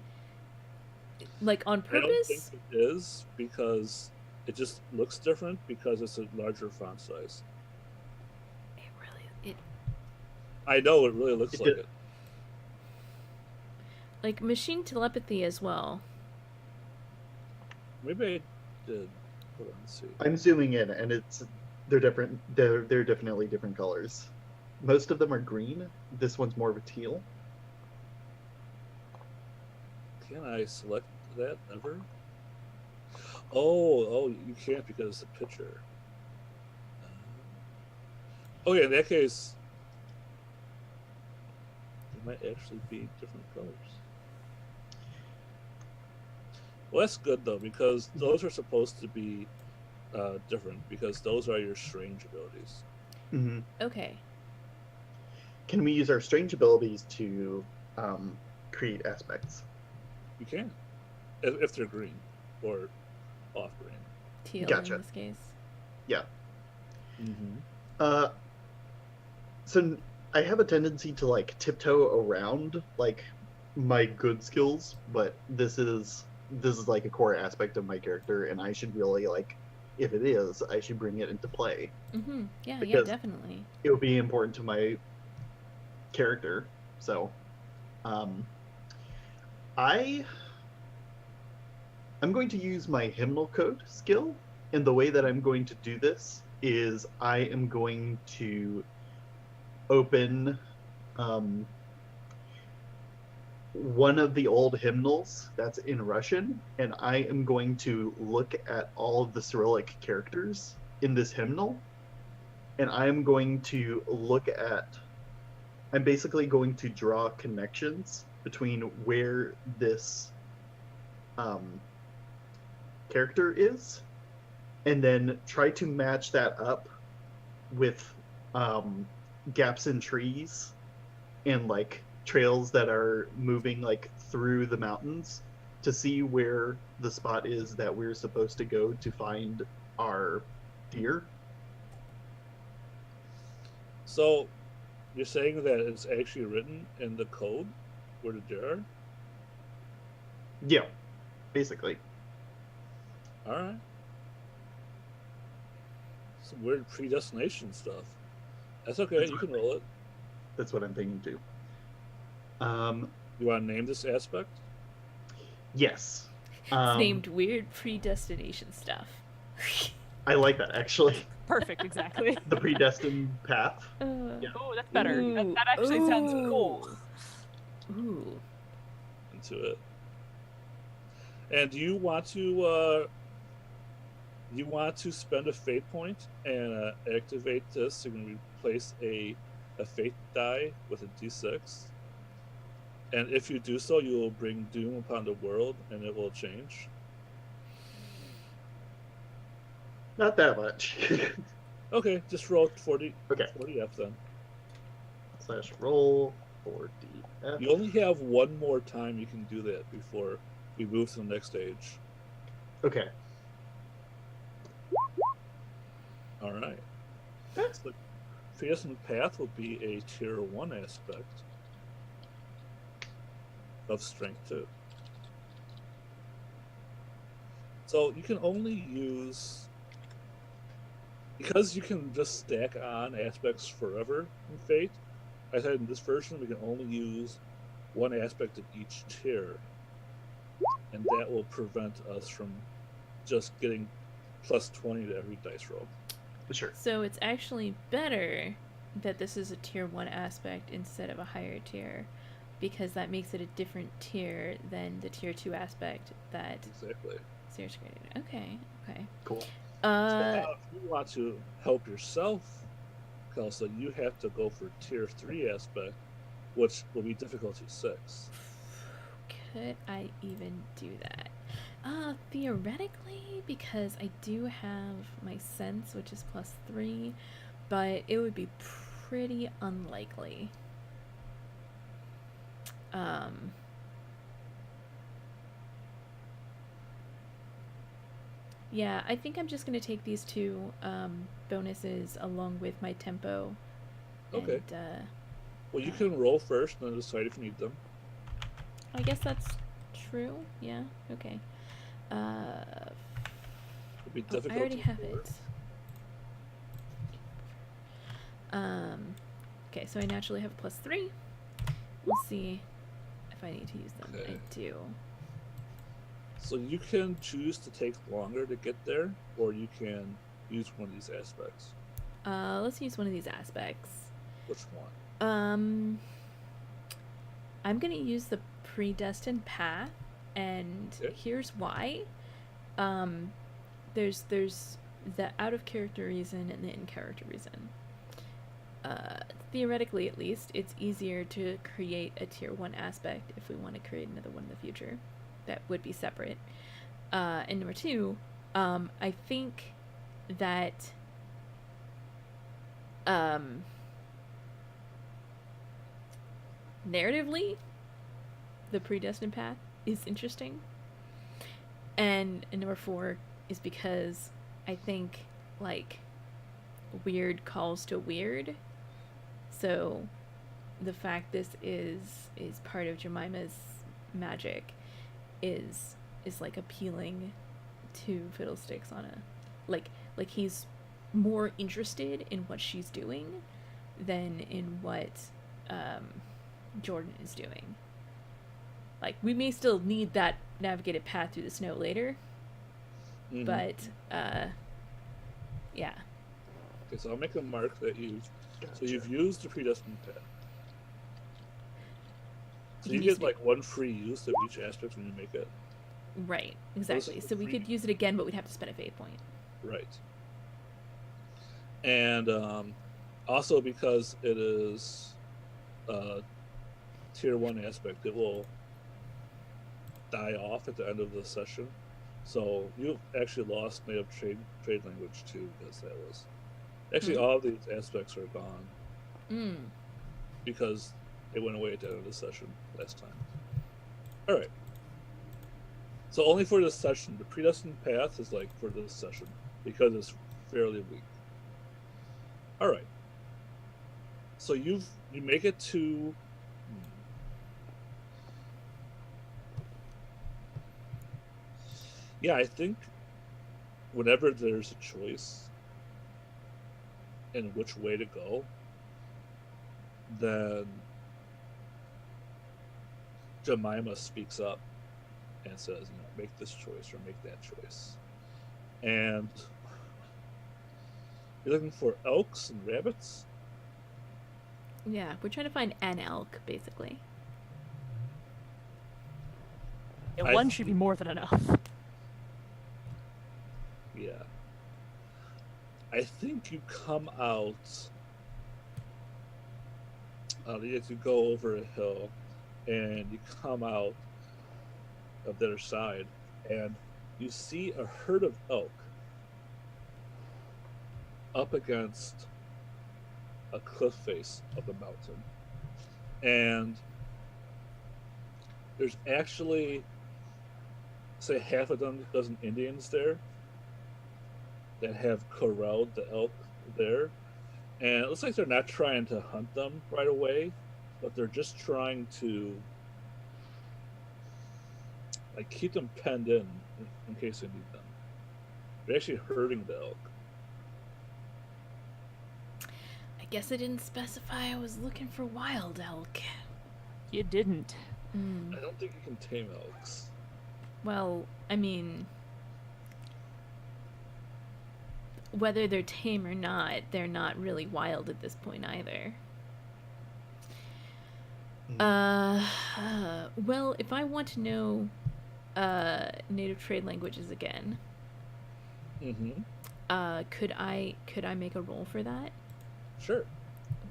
like on purpose? I don't think it is, because it just looks different because it's a larger font size. I know it really looks like it. Like machine telepathy as well. Maybe I did. Hold on, let's see. I'm zooming in, and they're different. They're definitely different colors. Most of them are green. This one's more of a teal. Can I select that ever? Oh, you can't because it's a picture. Okay, in that case, it might actually be different colors. Well, that's good though, because those are supposed to be different, because those are your strange abilities. Mm-hmm. Okay. Can we use our strange abilities to create aspects? You can, if they're green or off green. Teal Gotcha. in this case. Yeah. Mm-hmm. So I have a tendency to like tiptoe around like my good skills, but this is like a core aspect of my character, and I should really like, if it is, I should bring it into play. Mm-hmm. Yeah, Because definitely. It would be important to my character. So, I'm going to use my hymnal code skill, and the way that I'm going to do this is I am going to open one of the old hymnals that's in Russian, and I am going to look at all of the Cyrillic characters in this hymnal, and I'm going to I'm basically going to draw connections between where this character is, and then try to match that up with gaps in trees and like trails that are moving like through the mountains to see where the spot is that we're supposed to go to find our deer. So you're saying that it's actually written in the code where the deer are? Yeah, basically. All right. Some weird predestination stuff. That's okay. You can roll it. That's what I'm thinking too. You want to name this aspect? Yes. It's named Weird Predestination Stuff. I like that, actually. Perfect, exactly. The predestined path. Yeah. Oh, that's better. That actually sounds cool. Ooh. Into it. And do you want to spend a fate point and activate this? You can replace a fate die with a d6. And if you do so, you will bring doom upon the world, and it will change. Not that much. Okay, just roll 40, Okay. 40F then. /roll 4DF. You only have one more time you can do that before we move to the next stage. Okay. All right. So predestined path will be a tier 1 aspect of strength 2. So you can only use, because you can just stack on aspects forever in Fate, I said in this version we can only use one aspect of each tier, and that will prevent us from just getting plus 20 to every dice roll. Sure. So it's actually better that this is a tier 1 aspect instead of a higher tier, because that makes it a different tier than the tier 2 aspect that Exactly. Sears created. Okay. Cool. Now, if you want to help yourself, Kelsa, you have to go for tier 3 aspect, which will be difficulty 6. Could I even do that? Theoretically, because I do have my sense, which is +3, but it would be pretty unlikely. Yeah, I think I'm just gonna take these two bonuses along with my tempo. Okay. And, Well, you can roll first and then decide if you need them. I guess that's true. Yeah. Okay. It'll be I difficult. already have it. Okay, so I naturally have a +3. We'll see if I need to use them. Okay. I do. So you can choose to take longer to get there, or you can use one of these aspects. Let's use one of these aspects. Which one? I'm gonna use the predestined path, and Okay. here's why. There's the out of character reason and the in character reason. Theoretically, at least, it's easier to create a tier 1 aspect if we want to create another one in the future. That would be separate. And number 2, I think that narratively, the predestined path is interesting. And number 4 is because I think, like, weird calls to weird. So the fact this is part of Jemima's magic is like appealing to Fiddlesticks on a like he's more interested in what she's doing than in what Jordan is doing. Like, we may still need that navigated path through the snow later, but yeah. Okay, so I'll make a mark that you've. Gotcha. So you've used the predestined path. So You you can use get like one free use of each aspect when you make it. Right, exactly. So we free. could use it again, but we'd have to spend a fate point. Right. And also because it is tier 1 aspect, it will die off at the end of the session. So you actually lost native trade language too, because that was actually all of these aspects are gone because it went away at the end of the session last time. All right. So only for this session, the predestined path is like for this session because it's fairly weak. All right. So you make it to. Yeah, I think whenever there's a choice in which way to go, then Jemima speaks up and says, make this choice or make that choice. And you're looking for elks and rabbits? Yeah, we're trying to find an elk, basically. Yeah, one should be more than enough. Yeah. I think you come out. You have to go over a hill, and you come out of the other side, and you see a herd of elk up against a cliff face of a mountain, and there's actually, say, half a dozen Indians there that have corralled the elk there, and it looks like they're not trying to hunt them right away, but they're just trying to like keep them penned in case they need them. They're actually herding the elk. I guess I didn't specify I was looking for wild elk. You didn't. I don't think you can tame elks. Well, I mean, whether they're tame or not, they're not really wild at this point either. Well, if I want to know native trade languages again, could I make a roll for that? Sure.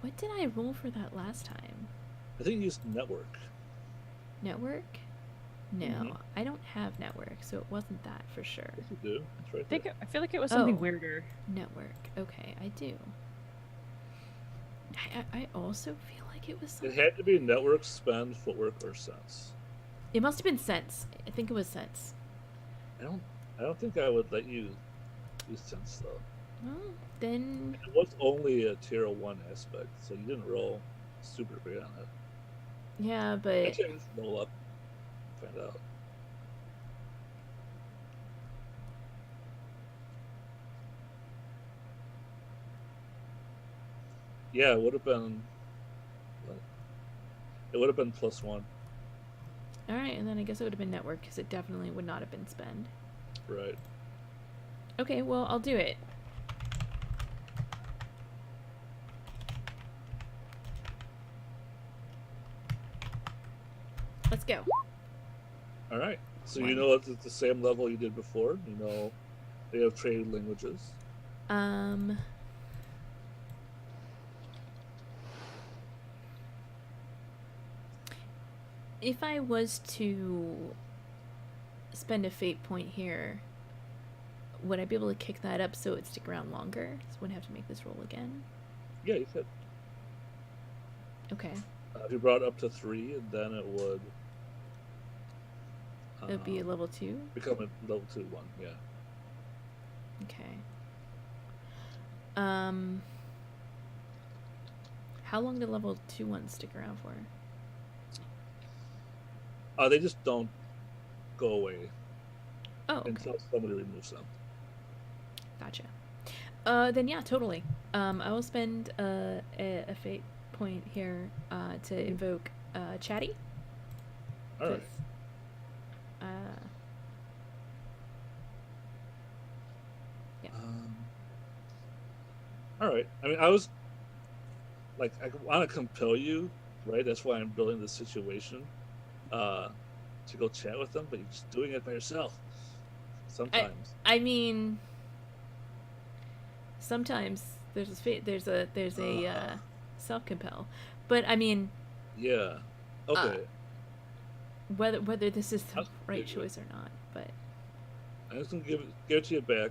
What did I roll for that last time? I think you used network. Network? No, I don't have network, so it wasn't that for sure. Yes, you do. It's right there. I feel like it was something Oh. weirder. Network. Okay, I do. I also feel like it was It something. had to be network, spend, footwork, or sense. It must have been sense. I think it was sense. I don't think I would let you use sense though. Well, then It was only a tier 1 aspect, so you didn't roll super great on it. yeah, but Actually, just roll up, find out. Yeah, it would have been. It would have been +1. all right, and then I guess it would have been network because it definitely would not have been spend. Right. Okay, well I'll do it. Let's go. All right. So you One. know it's at the same level you did before. You know they have trade languages. If I was to spend a fate point here, would I be able to kick that up so it'd stick around longer? So I wouldn't have to make this roll again. Yeah, you could. Okay. If you brought it up to 3, and then it would. It would be a level 2? Become a level 2 one. Yeah. Okay. How long do level 2 ones stick around for? They just don't go away Oh, okay. until somebody removes them. Gotcha. Then yeah, totally. I will spend a fate point here to invoke Chatty. All right. 'Cause, yeah. All right. I mean, I was like, I want to compel you, right? That's why I'm building this situation to go chat with them, but you're just doing it by yourself. Sometimes. I mean, sometimes there's a self compel, but I mean, Yeah. Okay. whether this is the I'll right give you it. choice or not, but I'm just gonna give it to you back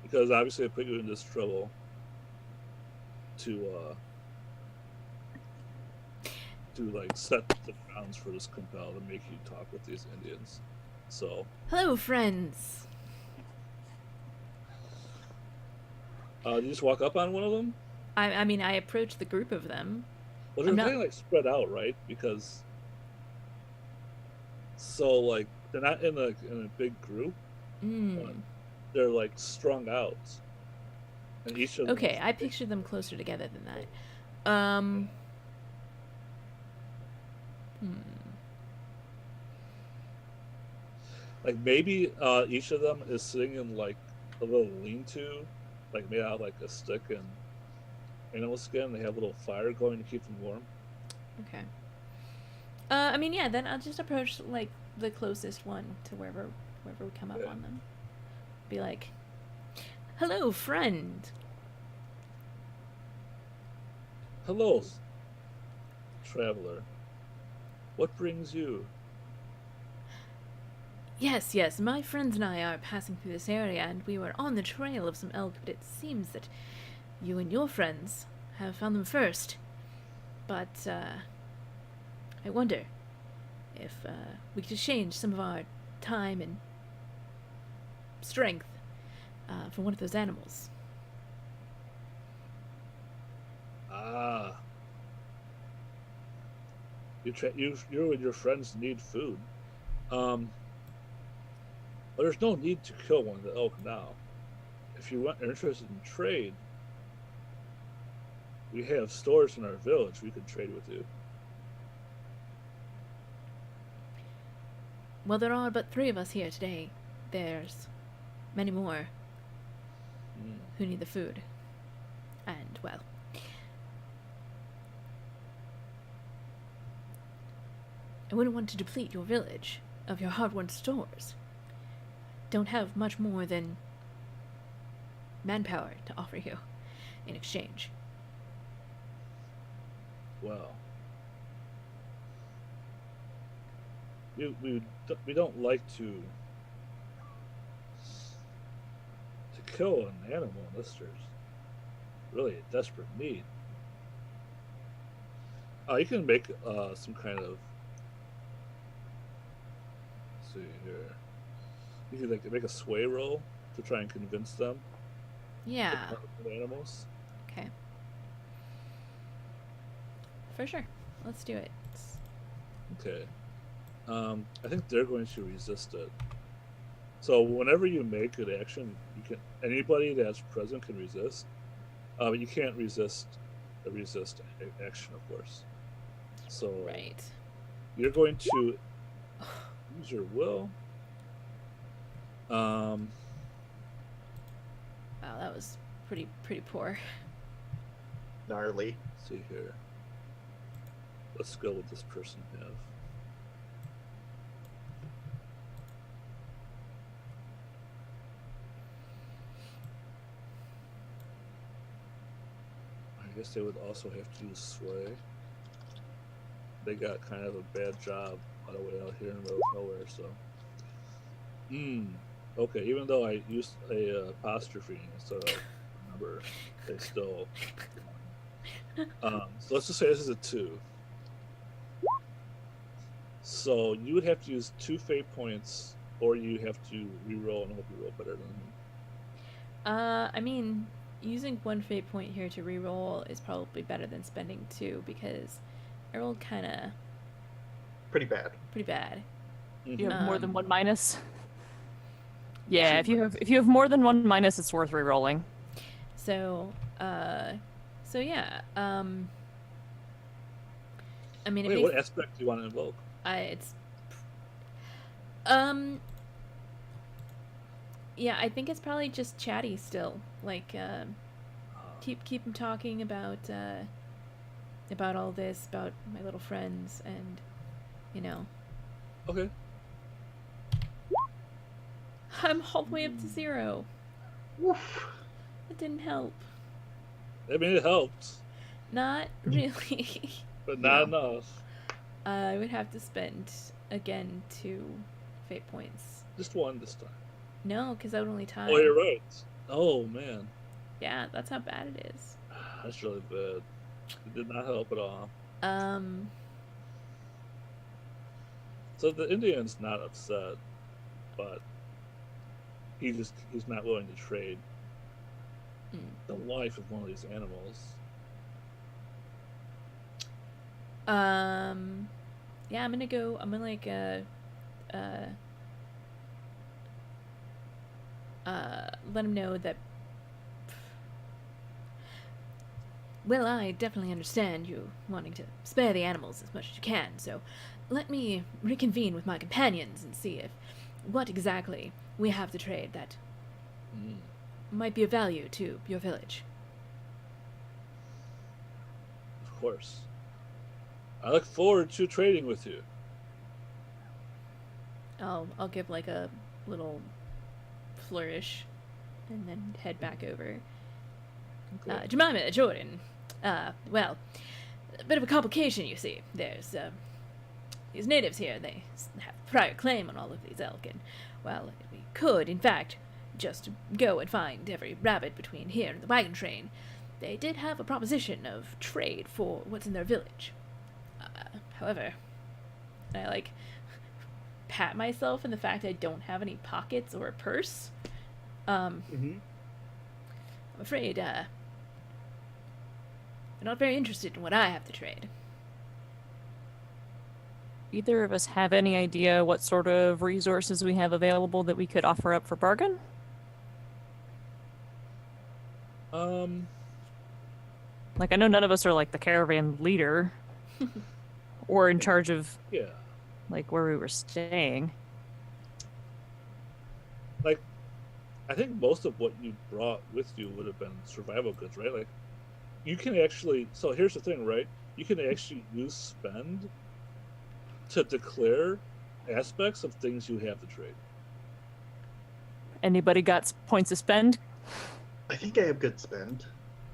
because obviously I put you in this trouble to like set the grounds for this compel to make you talk with these Indians. So hello, friends. you just walk up on one of them. I mean, I approached the group of them. Well, they're I'm not- kind of like spread out, right? Because so like they're not in a big group. Mm. They're like strung out, and each of them. Okay, I pictured them closer together than that. Like maybe each of them is sitting in like a little lean-to, like made out of like a stick and animal skin. They have a little fire going to keep them warm. Okay. I mean, yeah. Then I'll just approach like the closest one to wherever we come up Yeah. on them. Be like, "Hello, friend." Hello, traveler. What brings you? Yes. My friends and I are passing through this area, and we were on the trail of some elk. But it seems that you and your friends have found them first. But, I wonder if, we could exchange some of our time and strength, for one of those animals. Ah. You and your friends need food. But there's no need to kill one of the elk now. If you are interested in trade, we have stores in our village we could trade with you. Well, there are but 3 of us here today. There's many more who need the food. And, well, I wouldn't want to deplete your village of your hard-won stores. Don't have much more than manpower to offer you in exchange. Well, we don't like to kill an animal unless there's really a desperate need. You can make some kind of, let's see here. You can make a sway roll to try and convince them. Yeah. To part with the animals. Okay. For sure. Let's do it. Okay. I think they're going to resist it. So whenever you make an action, anybody that's present can resist. But you can't resist action, of course. So Right. you're going to use your will. Wow, that was pretty poor. Gnarly. Let's see here. What skill would this person have? I guess they would also have to use sway. They got kind of a bad job all the way out here in the middle of nowhere, so. Okay, even though I used a apostrophe instead of a number, they still. So let's just say this is a 2. So you would have to use 2 fate points, or you have to reroll and hope you roll better than me. I mean, using 1 fate point here to reroll is probably better than spending 2 because I rolled kind of Pretty bad. pretty bad. You have more than Um, 1 minus. Yeah, if you have more than 1 minus, it's worth re-rolling. So yeah. I mean, it Wait, makes, what aspect do you want to invoke? Yeah, I think it's probably just chatty still. Like, keep him talking about all this, about my little friends, and Okay. I'm all the way up to 0. Woof. It didn't help. I mean, it helped, Not really. but not enough. I would have to spend again 2 fate points. Just 1 this time. No, because I would only tie. Oh, you're right. Oh, man. Yeah, that's how bad it is. That's really bad. It did not help at all. So the Indian's not upset, but he's not willing to trade the life of one of these animals. Yeah, I'm gonna like let him know that, well, I definitely understand you wanting to spare the animals as much as you can, so let me reconvene with my companions and see what exactly we have to trade that might be of value to your village. Of course. I look forward to trading with you. I'll give like a little flourish and then head back over. Okay. Jemima, Jordan, well, a bit of a complication, you see. There's these natives here, they have prior claim on all of these elk, and, well, we could, in fact, just go and find every rabbit between here and the wagon train, they did have a proposition of trade for what's in their village. However, I like pat myself in the fact I don't have any pockets or a purse. I'm afraid they're not very interested in what I have to trade. Either of us have any idea what sort of resources we have available that we could offer up for bargain? Like, I know none of us are like the caravan leader or in charge of Yeah. like where we were staying. Like, I think most of what you brought with you would have been survival goods, right? Like, you can actually. So here's the thing, right? You can actually use spend to declare aspects of things you have to trade. Anybody got points to spend? I think I have good spend.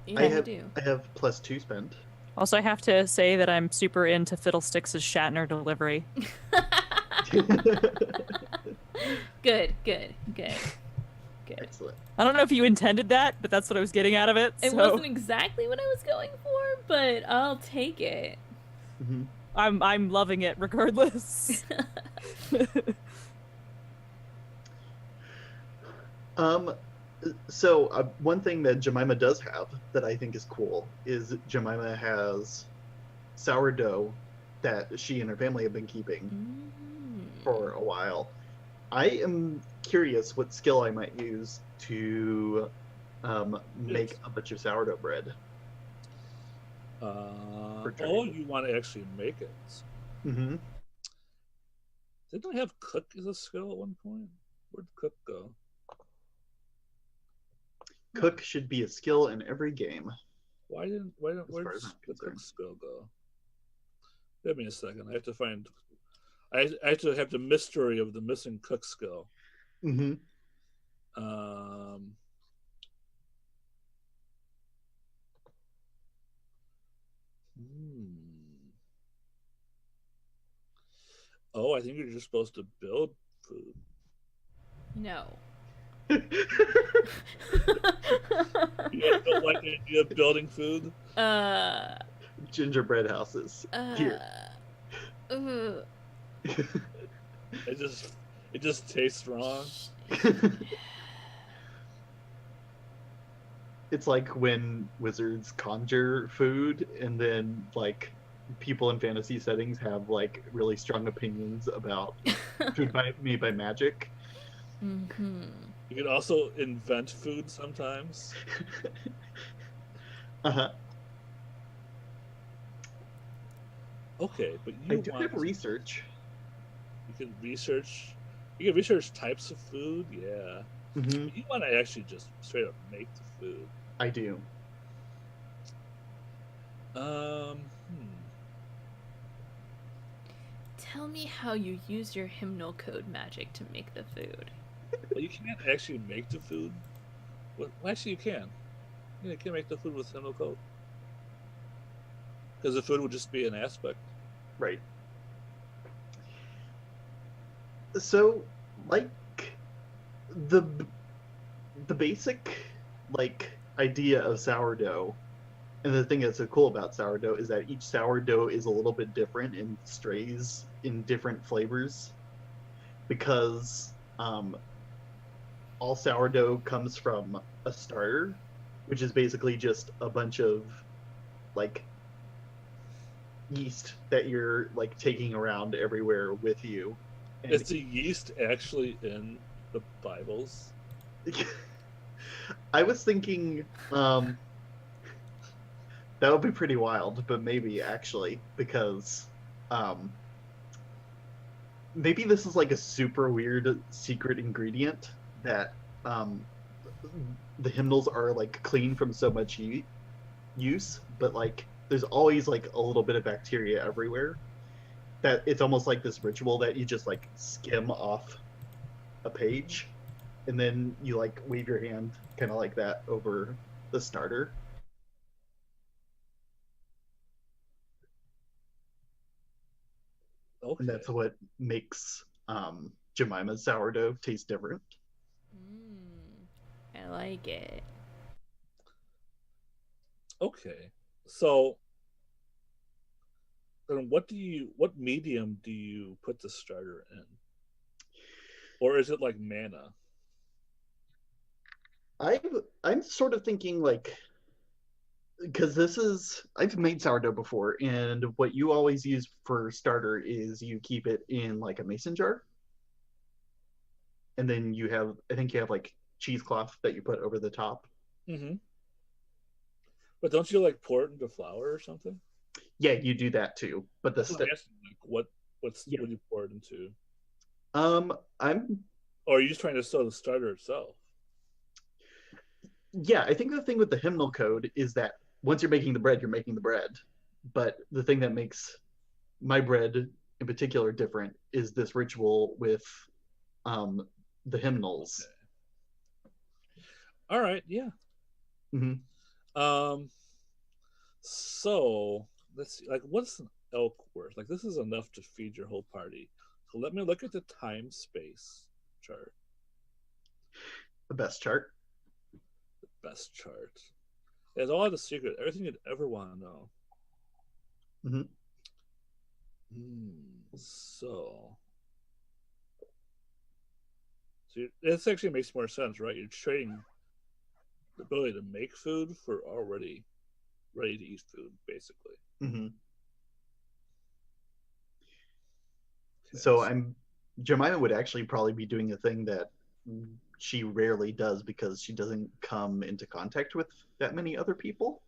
Yeah, I you have do. I have +2 spend. Also, I have to say that I'm super into Fiddlesticks' Shatner delivery. Good. Excellent. I don't know if you intended that, but that's what I was getting out of it. It so wasn't exactly what I was going for, but I'll take it. Mm-hmm. I'm loving it regardless. So one thing that Jemima does have that I think is cool is Jemima has sourdough that she and her family have been keeping for a while. I am curious what skill I might use to make a bunch of sourdough bread. You want to actually make it. Mm-hmm. Didn't I have cook as a skill at one point? Where'd cook go? Cook should be a skill in every game. Where'd as the far as I'm cook concerned. skill go? Give me a second. I have to find. I have to have the mystery of the missing cook skill. Mm-hmm. Oh, I think you're just supposed to build food. No. You don't like the idea of building food? Gingerbread houses. Here. It just tastes wrong. It's like when wizards conjure food and then like people in fantasy settings have like really strong opinions about food made by magic. Mm-hmm. You can also invent food sometimes. Uh-huh. Okay, but I do have research. You can research types of food, yeah. Mm-hmm. You want to actually just straight up make the food. I do. Tell me how you use your hymnal code magic to make the food. Well, you can't actually make the food. Well, actually, you can. Yeah, you can make the food with hymnal code. Because the food would just be an aspect. Right. So, like, the basic, like, idea of sourdough, and the thing that's so cool about sourdough is that each sourdough is a little bit different and strays in different flavors, because all sourdough comes from a starter, which is basically just a bunch of, like, yeast that you're, like, taking around everywhere with you. And is the yeast actually in the Bibles? I was thinking that would be pretty wild, but maybe actually, because maybe this is like a super weird secret ingredient that the hymnals are like clean from so much use, but like there's always like a little bit of bacteria everywhere. That it's almost like this ritual that you just like skim off a page and then you like wave your hand kind of like that over the starter. Okay. And that's what makes Jemima's sourdough taste different. I like it. Okay. So then what medium do you put the starter in? Or is it like mana? I'm sort of thinking like, because I've made sourdough before, and what you always use for starter is you keep it in like a mason jar, and then I think you have like cheesecloth that you put over the top. Mm-hmm. But don't you like pour it into flour or something? Yeah, you do that too. But That's what I'm asking. Like, yeah. what do you pour it into? I'm Or are you just trying to sew the starter itself? yeah, I think the thing with the hymnal code is that once you're making the bread, you're making the bread. But the thing that makes my bread in particular different is this ritual with um, the hymnals. Okay. All right, yeah. Mm-hmm. Um, so let's see. Like, what's an elk worth? Like, this is enough to feed your whole party. So let me look at the time space chart. The best chart. The best chart. It has all the secret, everything you'd ever want to know. Mm-hmm. So this actually makes more sense, right? You're trading the ability to make food for already ready to eat food, basically. Mm-hmm. Okay, So Jemima would actually probably be doing a thing that she rarely does because she doesn't come into contact with that many other people.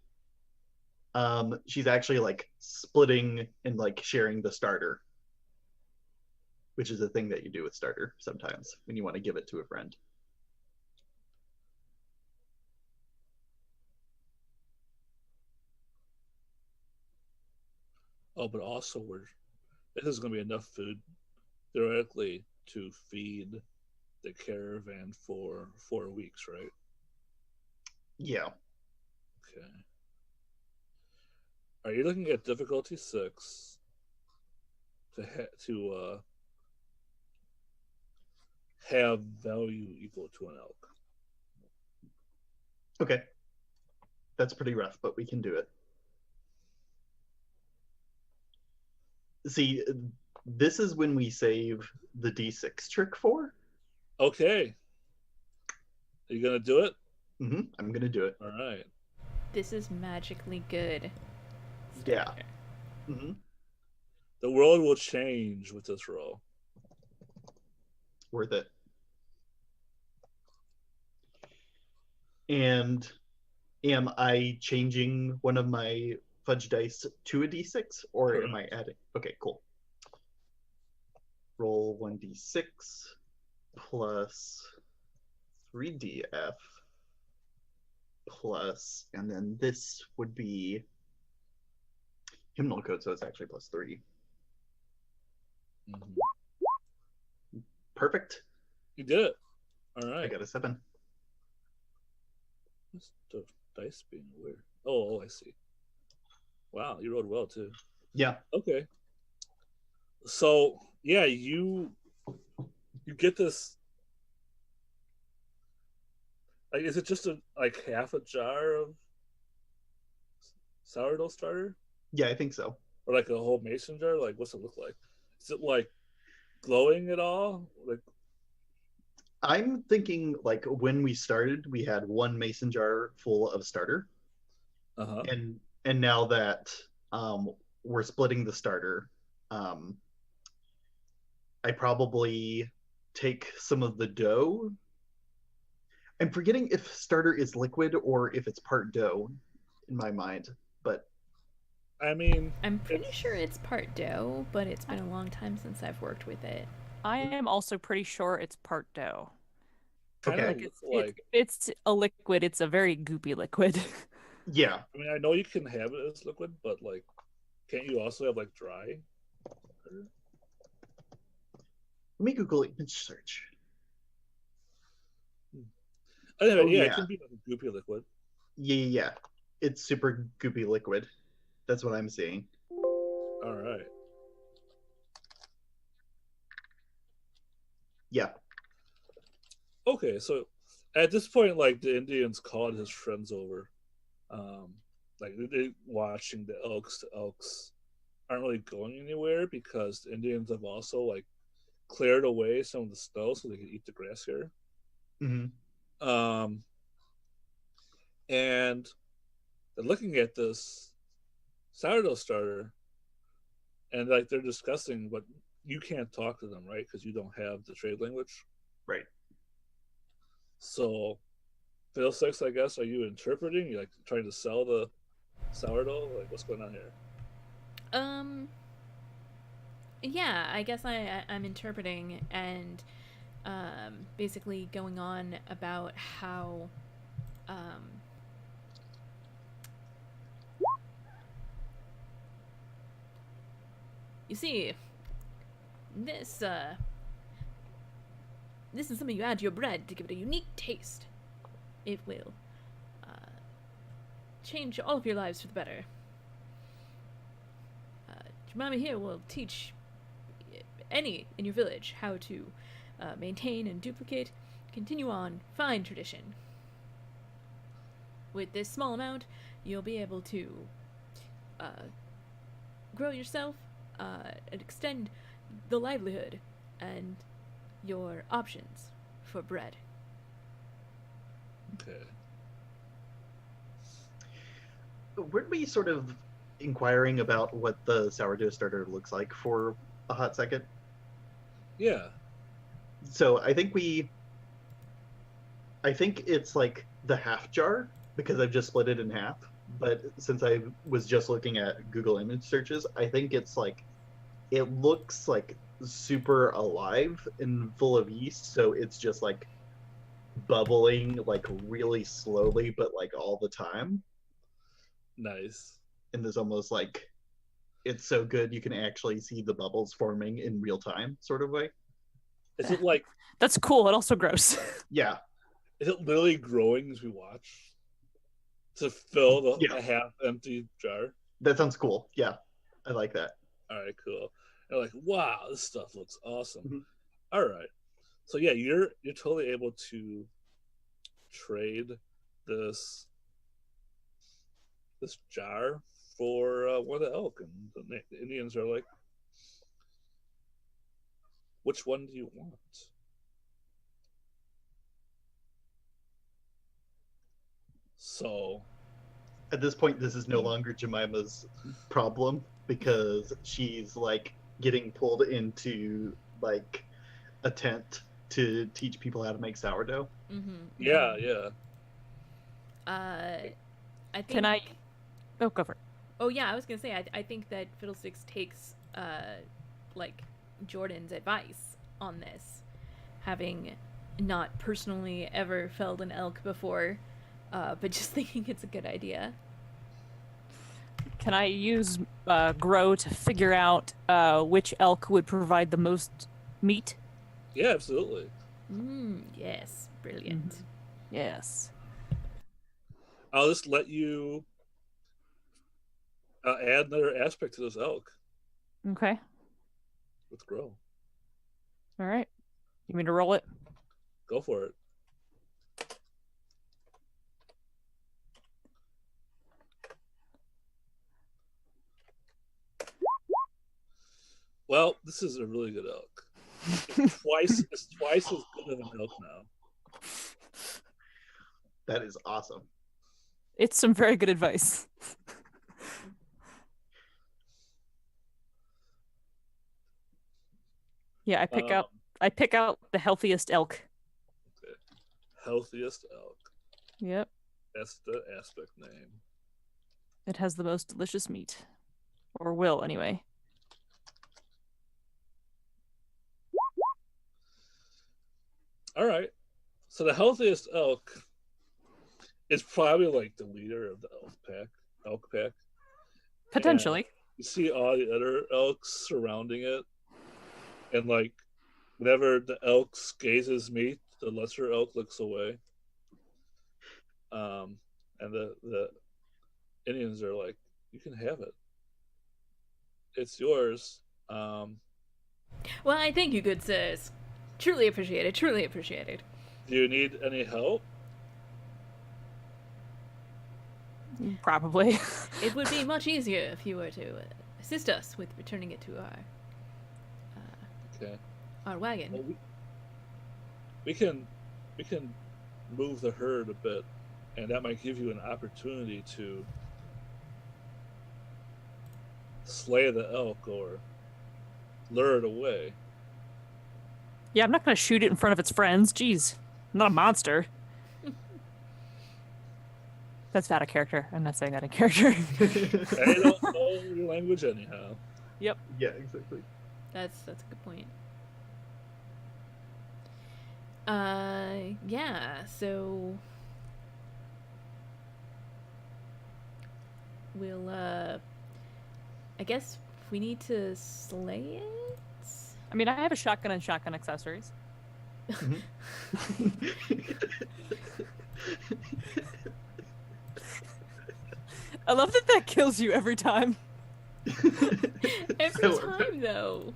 She's actually like splitting and like sharing the starter, which is a thing that you do with starter sometimes when you want to give it to a friend. oh, but also this is going to be enough food theoretically to feed the caravan for 4 weeks, right? Yeah. Okay. Are you looking at difficulty 6 to have value equal to an elk? Okay. That's pretty rough, but we can do it. See, this is when we save the D6 trick for. Okay. Are you gonna do it? Mm-hmm. I'm gonna do it. All right. This is magically good. Yeah. Mm-hmm. The world will change with this roll. Worth it. And am I changing one of my fudge dice to a D6, or Correct. am I adding? Okay, cool. Roll 1d6 plus 3df plus, and then this would be hymnal code, so it's actually plus 3. Mm-hmm. Perfect. You did it. All right. I got a 7. What's the dice being weird? Oh, I see. Wow, you rolled well too. Yeah. Okay. So yeah, you get this. Like, is it just like half a jar of sourdough starter, Yeah, I think so. or like a whole mason jar? Like, what's it look like? Is it like glowing at all? Like, I'm thinking like when we started, we had one mason jar full of starter, uh-huh. and now that we're splitting the starter, I probably take some of the dough. I'm forgetting if starter is liquid or if it's part dough in my mind, but I mean, I'm pretty sure it's part dough, but it's been a long time since I've worked with it. I am also pretty sure it's part dough. kind of okay. Like it's a liquid. It's a very goopy liquid. Yeah. I mean, I know you can have it as liquid, but like, can't you also have like dry? Let me Google image search. Anyway, Oh, yeah, yeah. it can be like a goopy liquid. Yeah. It's super goopy liquid. That's what I'm seeing. All right. Yeah. Okay, so at this point, like the Indians called his friends over, like they watching the elks. The elks aren't really going anywhere because the Indians have also like cleared away some of the snow so they can eat the grass here. Mm-hmm. And they're looking at this sourdough starter, and like they're discussing, but you can't talk to them, right? Because you don't have the trade language. Right. So, Fiddlesticks, I guess, are you interpreting? You like trying to sell the sourdough? Like, what's going on here? Yeah, I guess I'm interpreting and basically going on about how you see, this this is something you add to your bread to give it a unique taste. It will change all of your lives for the better. Jemima here will teach any in your village how to maintain and duplicate, continue on fine tradition. With this small amount, you'll be able to grow yourself and extend the livelihood and your options for bread. Okay. Weren't we sort of inquiring about what the sourdough starter looks like for a hot second? Yeah. So I think it's like the half jar because I've just split it in half. But since I was just looking at Google image searches, I think it's like, it looks like super alive and full of yeast. So it's just like bubbling like really slowly, but like all the time. Nice. And there's almost like, it's so good you can actually see the bubbles forming in real time sort of way. Is it like, That's cool, and also gross. Yeah. is it literally growing as we watch to fill the Yeah. half empty jar? That sounds cool. Yeah. I like that. All right, cool. They're like, wow, this stuff looks awesome. Mhm. All right. So yeah, you're totally able to trade this jar for one of the elk, and the Indians are like, which one do you want? So At this point, this is no longer Jemima's problem because she's like getting pulled into like a tent to teach people how to make sourdough. Mm-hmm. yeah. I think. Can I? Oh, go for it. Oh yeah, I was gonna say I think that Fiddlesticks takes like Jordan's advice on this, having not personally ever felled an elk before, but just thinking it's a good idea. Can I use grow to figure out which elk would provide the most meat? Yeah, absolutely. Yes, brilliant. Yes. I'll just let you add another aspect to this elk Okay. with grow. All right. You mean to roll it? Go for it. Well, this is a really good elk. It's twice as good of an elk now. That is awesome. It's some very good advice. Yeah, I pick out the healthiest elk. Okay. Healthiest elk. Yep. That's the aspect name. It has the most delicious meat. Or will, anyway. All right. So the healthiest elk is probably like the leader of the elk pack. Potentially. And you see all the other elks surrounding it, and like whenever the elk gazes meat, the lesser elk looks away. And the Indians are like, "You can have it. It's yours." Well, I thank you, good sirs. Truly appreciate it. Truly appreciate it. Do you need any help? Probably. It would be much easier if you were to assist us with returning it to Okay. our wagon. Well, we can move the herd a bit, and that might give you an opportunity to slay the elk or lure it away. Yeah, I'm not going to shoot it in front of its friends. Jeez. I'm not a monster. That's out of character. I'm not saying that in character. I don't know your language anyhow. Yep. Yeah, exactly. That's a good point. Yeah, so we'll I guess we need to slay it. I mean, I have a shotgun and shotgun accessories. I love that kills you every time. Every time though.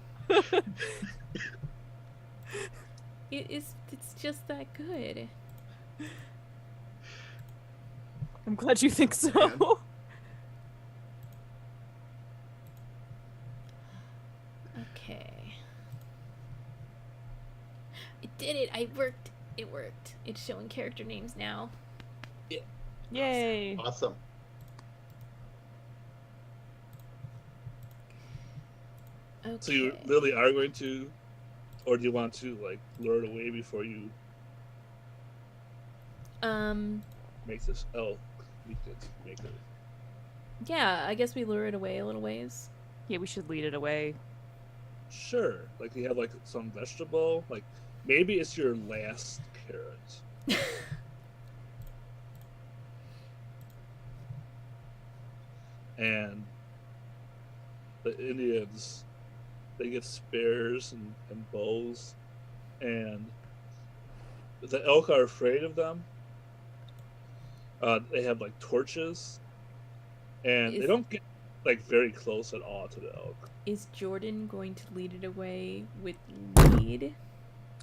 It's just that good. I'm glad you think so. Man. Okay. It did it. I worked. It worked. It's showing character names now. Yay. Awesome. Okay. So you really are going to, or do you want to like lure it away before you make this elk? We could make it. Yeah, I guess we lure it away a little ways. Yeah, we should lead it away. Sure. Like you have like some vegetable, like maybe it's your last carrot. And the Indians, they get spears and bows, and the elk are afraid of them. They have like torches, and they don't get like very close at all to the elk. Is Jordan going to lead it away with lead?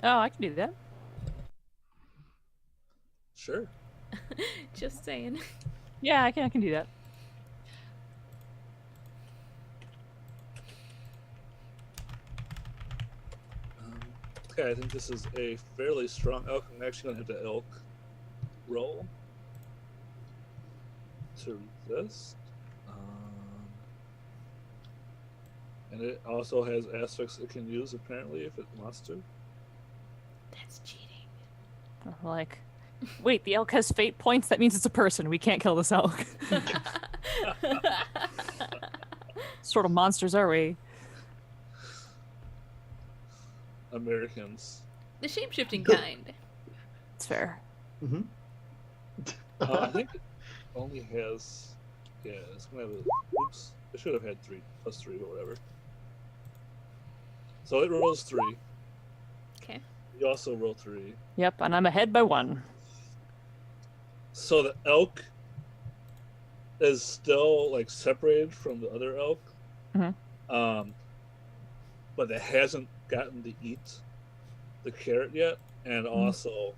Oh, I can do that. Sure. Just saying. Yeah, I can do that. Okay, I think this is a fairly strong elk. I'm actually gonna have the elk roll to resist. And it also has aspects it can use apparently if it wants to. That's cheating. Like, wait, the elk has fate points? That means it's a person. We can't kill this elk. Sort of monsters are we? Americans. The shape-shifting kind. It's fair. Mm-hmm. I think it only has. Yeah, it's gonna have a. Oops. I should have had 3 plus 3, but whatever. So it rolls 3. Okay. You also roll 3. Yep, and I'm ahead by 1. So the elk is still like separated from the other elk. Mhm. But it hasn't gotten to eat the carrot yet, and also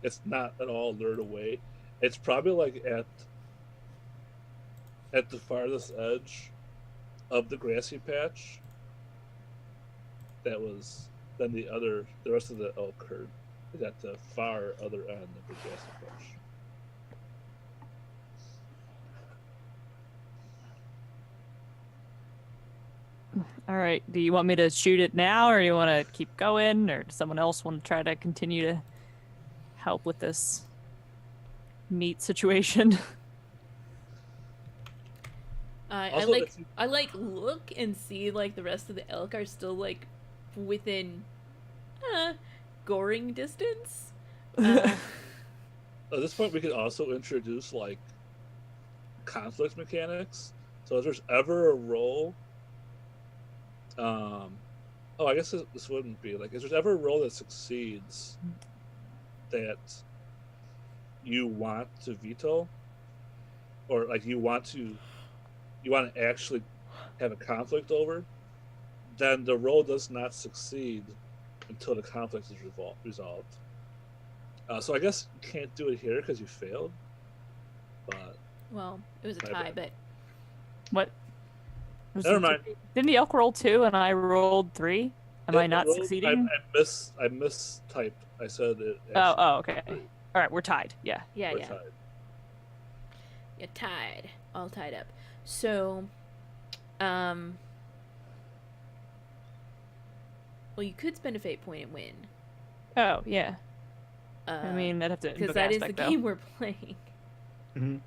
it's not at all lured away. It's probably like at the farthest edge of the grassy patch. That was then the rest of the elk herd is at the far other end of the grassy patch. All right. Do you want me to shoot it now, or do you want to keep going, or does someone else want to try to continue to help with this meat situation? I Also, like if you- I like look and see like the rest of the elk are still like within goring distance. At this point, we could also introduce like conflict mechanics. So if there's ever a roll, I guess this wouldn't be like if there's ever a roll that succeeds that you want to veto, or like you want to actually have a conflict over, then the roll does not succeed until the conflict is resolved. So I guess you can't do it here because you failed. But Well, it was a My tie, bad. but What? Was never it- mind. Didn't the elk roll 2 and I rolled 3? Am I not succeeding? I mistyped. I said it. Oh, okay. All right, we're tied. Yeah. yeah, We're yeah. tied. You're tied. All tied up. So, well, you could spend a fate point and win. Oh, yeah. I mean, I'd have to because invoke that is the aspect, though. game we're playing. Mhm.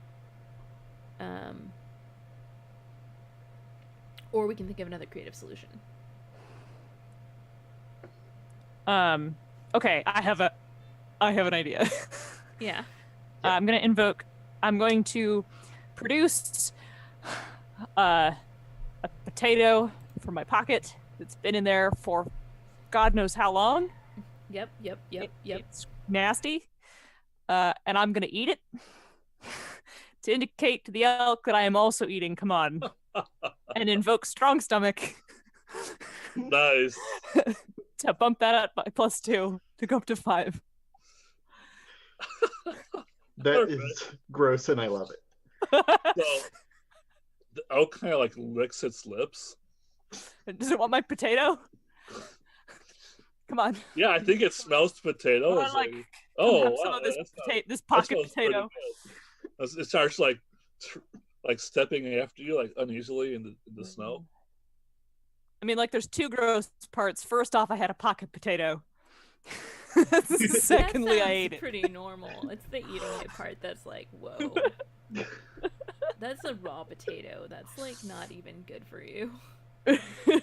Or we can think of another creative solution. Okay, I have an idea. Yeah. I'm going to produce a potato from my pocket that's been in there for God knows how long. Yep. It's nasty. And I'm gonna eat it to indicate to the elk that I am also eating. Come on. And invoke strong stomach Nice. to bump that up by +2 to go up to 5. That is gross, and I love it. So the elk kind of like licks its lips. Does it want my potato? Come on. Yeah, I think it smells potato. Come It's on, like, come oh, have wow, some of this this that pocket smells pretty potato. good. It starts like stepping after you like uneasily in the snow. I mean, like, there's two gross parts. First off, I had a pocket potato. Secondly, that I ate sounds it. pretty normal. It's the eating it part that's like, whoa. That's a raw potato. That's like not even good for you. I mean,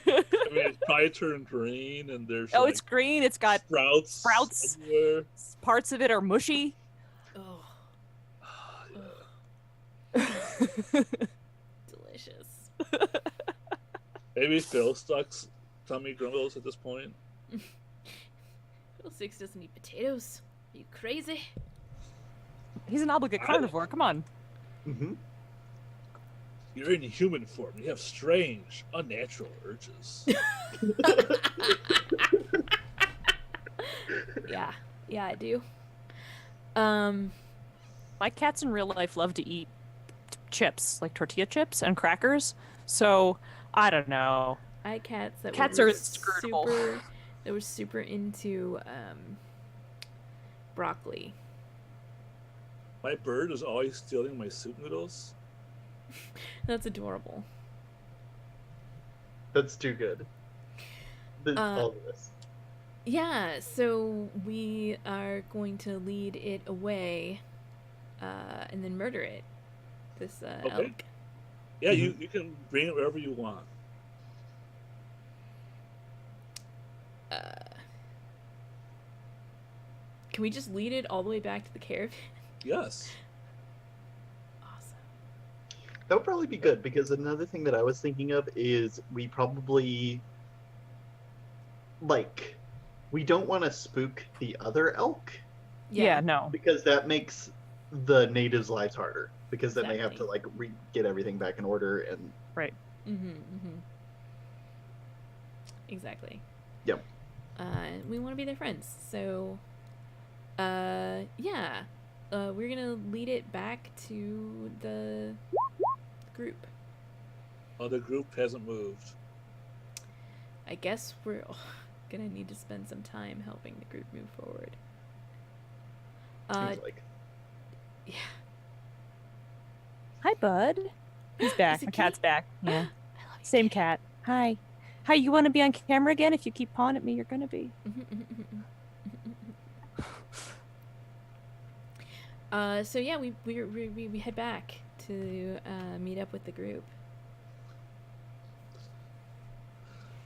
it's probably turned green, and there's Oh, like, it's green. It's got sprouts everywhere. parts of it are mushy. Oh, Yeah. delicious. Maybe Phil Stuck's tummy grumbles at this point. Phil Six doesn't eat potatoes. Are you crazy? He's an obligate carnivore. Come on. Mm-hmm. You're in human form. You have strange, unnatural urges. Yeah, I do. My cats in real life love to eat chips, like tortilla chips and crackers. So I don't know. I had cats that Cats were are inscrutable. They were super into broccoli. My bird is always stealing my soup noodles. That's adorable. That's too good. All of this. Yeah, so we are going to lead it away, and then murder it. This elk. Yeah, you can bring it wherever you want. Can we just lead it all the way back to the caravan? Yes. Awesome. That would probably be good, because another thing that I was thinking of is we probably, like, we don't want to spook the other elk, Yeah, no. because that makes the natives' lives harder, because then they have to, Exactly. like, get everything back in order, and Right. Exactly. Yep. We want to be their friends, so yeah, we're gonna lead it back to the group. Oh, the group hasn't moved. I guess we're gonna need to spend some time helping the group move forward. seems like. Yeah. Hi, bud. He's back. Is it My cat's Kate? back. Yeah. I love you, Same Kate. cat. Hi. Hi, you want to be on camera again? If you keep pawing at me, you're going to be. So yeah, we head back to meet up with the group.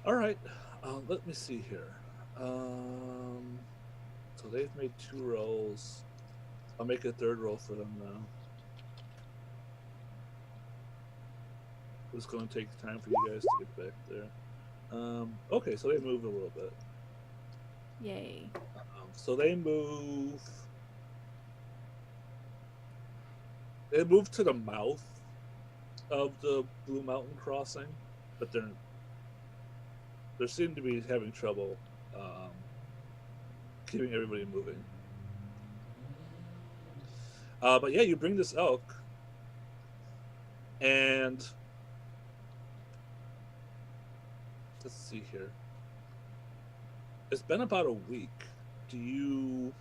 All right. Let me see here. So they've made 2 rolls. I'll make a 3rd roll for them now. It's going to take time for you guys to get back there. Okay, so they moved a little bit. Yay. So they move. They move to the mouth of the Blue Mountain crossing, but they seem to be having trouble keeping everybody moving. But yeah, you bring this elk, and let's see here. It's been about a week. Do you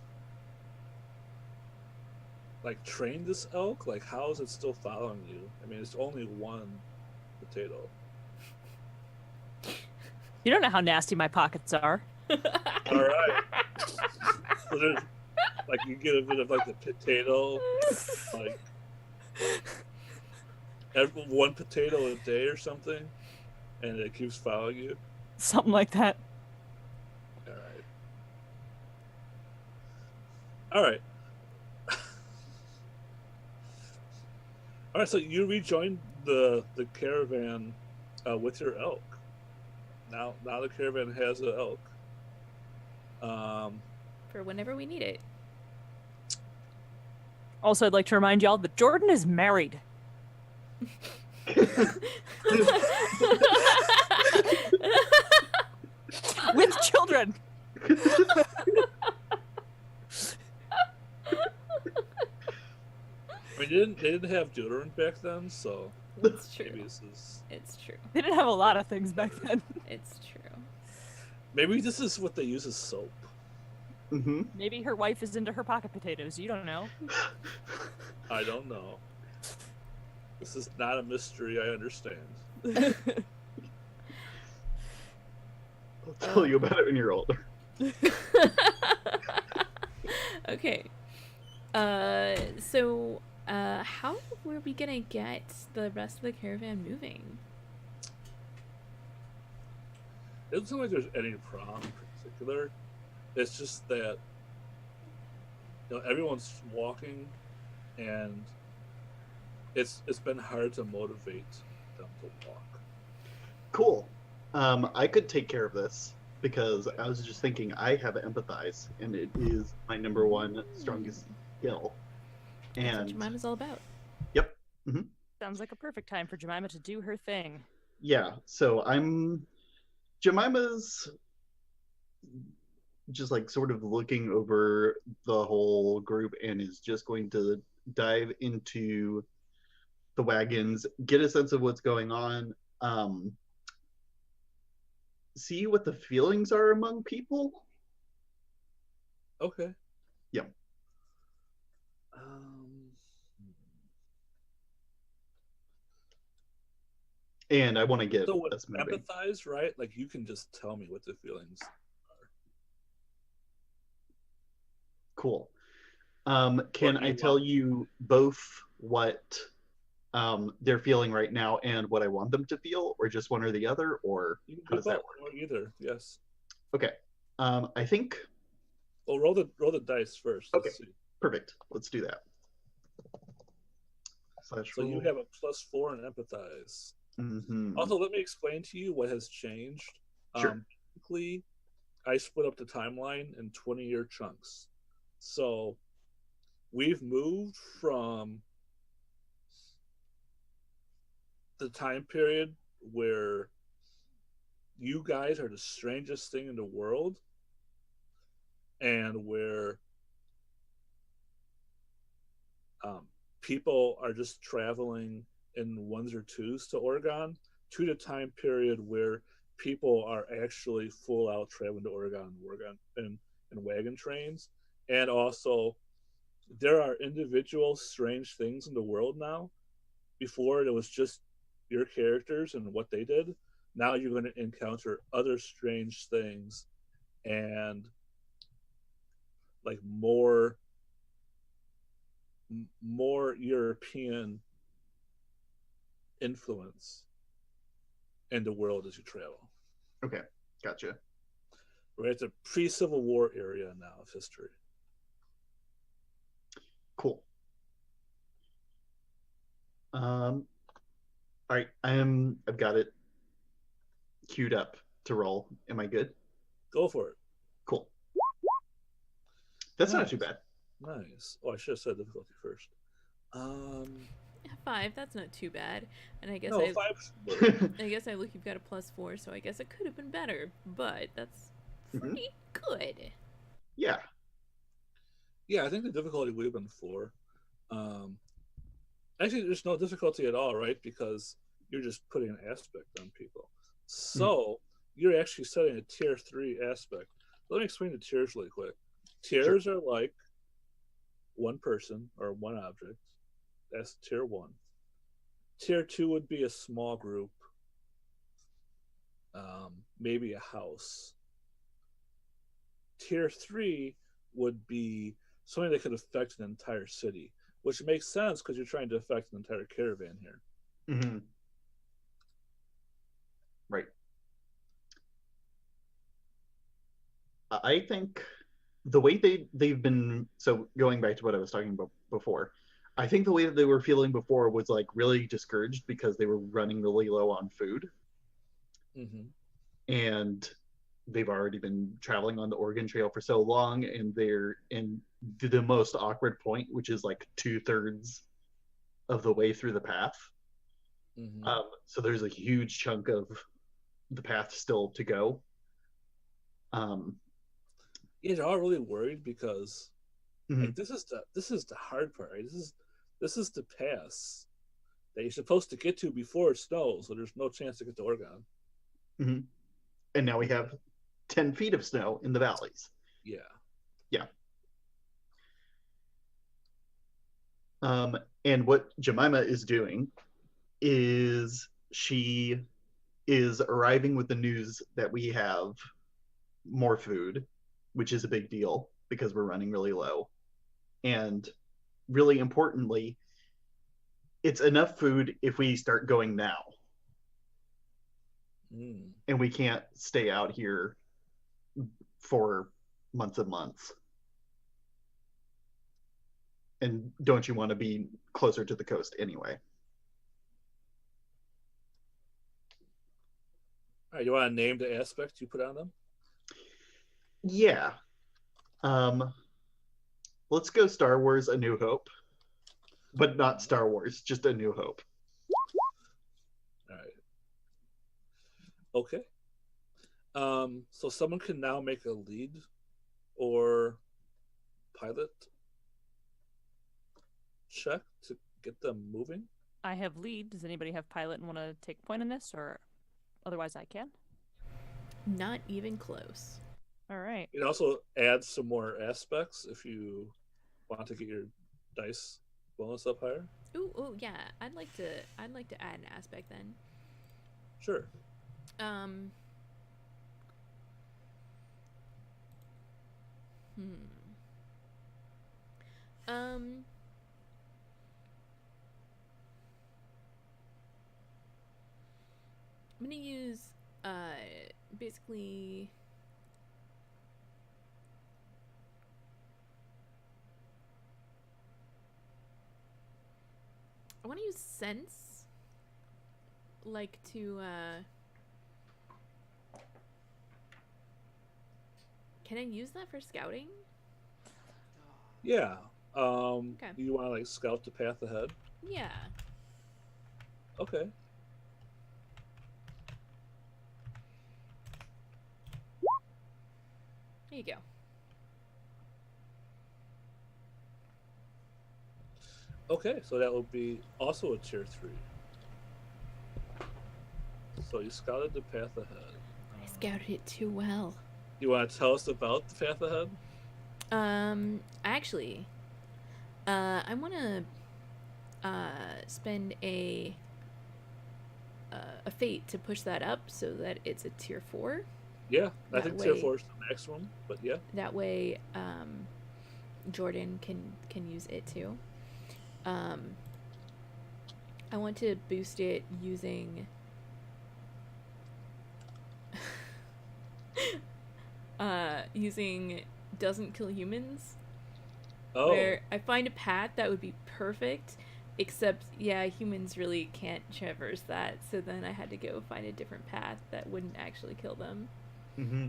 like train this elk? Like, how is it still following you? I mean, it's only one potato. You don't know how nasty my pockets are. All right. So there's like you get a bit of like the potato, like one potato a day or something, and it keeps following you. Something like that. All right. All right. All right. So you rejoined the caravan with your elk. Now the caravan has an elk. For whenever we need it. Also, I'd like to remind y'all that Jordan is married. With children. I mean, they didn't have deodorant back then, so It's true. maybe this is It's true. They didn't have a lot of things back then. It's true. maybe this is what they use as soap. Mm-hmm. Maybe her wife is into her pocket potatoes. You don't know. I don't know. This is not a mystery. I understand. I'll tell you about it when you're older. Okay. So, how were we gonna get the rest of the caravan moving? It doesn't seem like there's any problem in particular. It's just that everyone's walking, and it's been hard to motivate them to walk. Cool. I could take care of this because I was just thinking I have empathize, and it is my number one strongest skill. That's what And Jemima's all about. yep. Sounds like a perfect time for Jemima to do her thing. Yeah. So Jemima's just like sort of looking over the whole group and is just going to dive into the wagons, get a sense of what's going on, see what the feelings are among people. Okay. Yeah. And I want to get So with us moving. empathize, right? Like you can just tell me what the feelings are. Cool. What Can do I you tell want? you both what they're feeling right now and what I want them to feel, or just one or the other, or You can how do does that both work? or either. Yes. Okay. I think Well, roll the dice first. Let's Okay. see. perfect. Let's do that. So /roll. you have a +4 in empathize. Mhm. Also, let me explain to you what has changed. Sure. Typically, I split up the timeline in 20-year chunks. So we've moved from the time period where you guys are the strangest thing in the world, and where people are just traveling in ones or twos to Oregon, to the time period where people are actually full out traveling to Oregon in wagon trains. And also, there are individual strange things in the world now. Before, it was just your characters and what they did. Now you're going to encounter other strange things and like more European influence in the world as you travel. Okay. Gotcha. We're at the pre-Civil War area now of history. Cool. All right. I've got it queued up to roll. Am I good? Go for it. Cool. That's not Nice. too bad. Nice. Oh, I should have said difficulty first. 5. That's not too bad. And I guess No, I 5. I guess I look. You've got a +4, so I guess it could have been better. But that's pretty good. Yeah. Yeah, I think the difficulty would have been 4. Um, Actually, there's no difficulty at all, right? Because you're just putting an aspect on people. So you're actually setting a tier 3 aspect. Let me explain the tiers really quick. Tiers are like one person or one object. That's tier 1. Tier 2 would be a small group, maybe a house. Tier 3 would be something that could affect an entire city, which makes sense because you're trying to affect an entire caravan here. Mm-hmm. Right. I think the way they've been, so going back to what I was talking about before, I think the way that they were feeling before was like really discouraged because they were running really low on food, Mm-hmm. and they've already been traveling on the Oregon Trail for so long, and they're in the most awkward point, which is like 2/3 of the way through the path. Mm-hmm. So there's a huge chunk of the path still to go. Yeah, they're all really worried because Mhm. like this is the hard part, right? This is the pass that you're supposed to get to before it snows, so there's no chance to get to Oregon. Mm-hmm. And now we have 10 feet of snow in the valleys. Yeah. Yeah. And what Jemima is doing is she is arriving with the news that we have more food, which is a big deal because we're running really low. And really importantly, it's enough food if we start going now. And we can't stay out here for months and months. And don't you want to be closer to the coast anyway? All right, you want to name the aspect you put on them? Yeah. Let's go Star Wars A New Hope. But not Star Wars, just A New Hope. All right. Okay. So someone can now make a lead or pilot check to get them moving. I have lead. Does anybody have pilot and want to take point in this, or otherwise I can? Not even close. All right. You can also add some more aspects if you want to get your dice bonus up higher. Ooh, yeah. I'd like to add an aspect then. Sure. I'm gonna use basically I want to use sense, like to can I use that for scouting? Yeah. Okay. You want to like scout the path ahead? Yeah. Okay. There you go. Okay, so that will be also a tier 3. So you scouted the path ahead. I scouted it too well. You want to tell us about the path ahead? Actually, I want to spend a fate to push that up so that it's a tier 4. Yeah, I That think way- tier 4 is the maximum, but yeah. That way, Jordan can use it too. I want to boost it using using doesn't kill humans. Oh, Where I find a path that would be perfect, except yeah, humans really can't traverse that. So then I had to go find a different path that wouldn't actually kill them. Mm-hmm.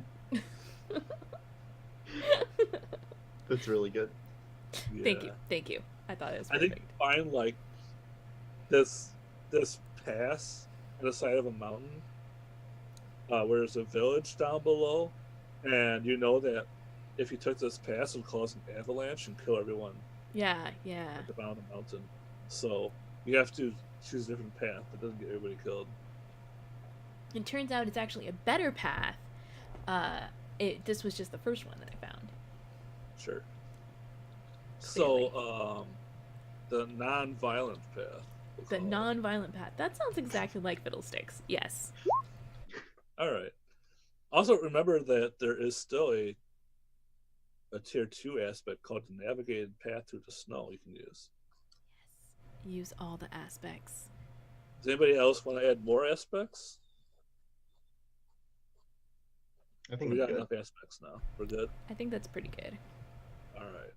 That's really good. yeah. Thank you. I thought it was I perfect. think you find like this pass on the side of a mountain where there's a village down below, and you know that if you took this pass, it would cause an avalanche and kill everyone Yeah, yeah. at the bottom of the mountain. So you have to choose a different path that doesn't get everybody killed. It turns out it's actually a better path. This was just the first one that I found. Sure. Clearly. So, the non-violent path. The non-violent path. That sounds exactly like Fiddlesticks. Yes. All right. Also, remember that there is still a tier 2 aspect called the navigated path through the snow you can use. Yes. Use all the aspects. Does anybody else want to add more aspects? I think We we're got good. enough aspects now. We're good. I think that's pretty good. All right.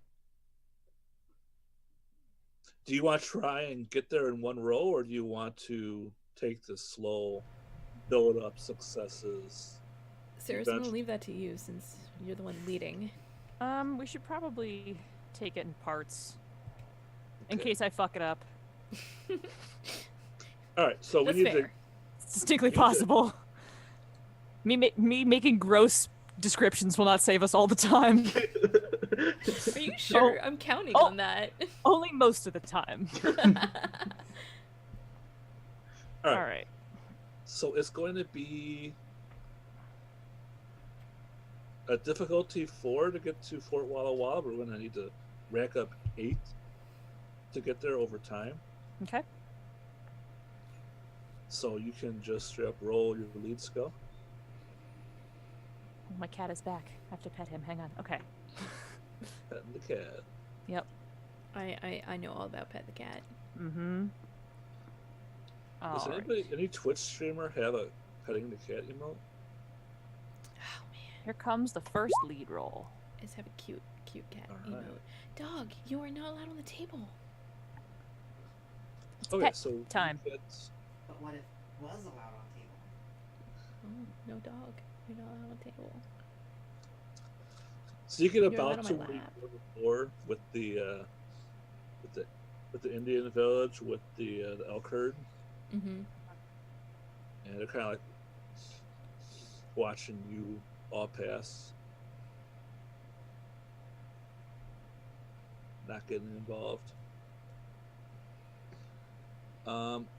Do you want to try and get there in one row, or do you want to take the slow, build up successes? Sarah's gonna leave that to you since you're the one leading. We should probably take it in parts in Okay. case I fuck it up. All right, so That's we need fair. It's distinctly We need to- possible. Me making gross descriptions will not save us all the time. Are you sure? I'm counting on that. Only most of the time. to. All All right. right. So it's going to be a difficulty 4 to get to Fort Walla Walla. We're going to need to rack up 8 to get there over time. Okay. So you can just straight up roll your lead skill. Oh, my cat is back. I have to pet him. Hang on. Okay. Petting the cat. Yep. I know all about Pet the Cat. Mm-hmm. Does any Twitch streamer have a petting the cat emote? Oh man, Here comes the first lead roll. let's have a cute cat All right. emote. Dog, you are not allowed on the table. Okay, pet so time. It's, But what if it was allowed on table? Oh, no dog. You're not allowed on the table. so you get You're about allowed to on my reach lap. level 4 with the Indian village with the elk herd, Mm-hmm. and they're kind of like watching you all pass, not getting involved.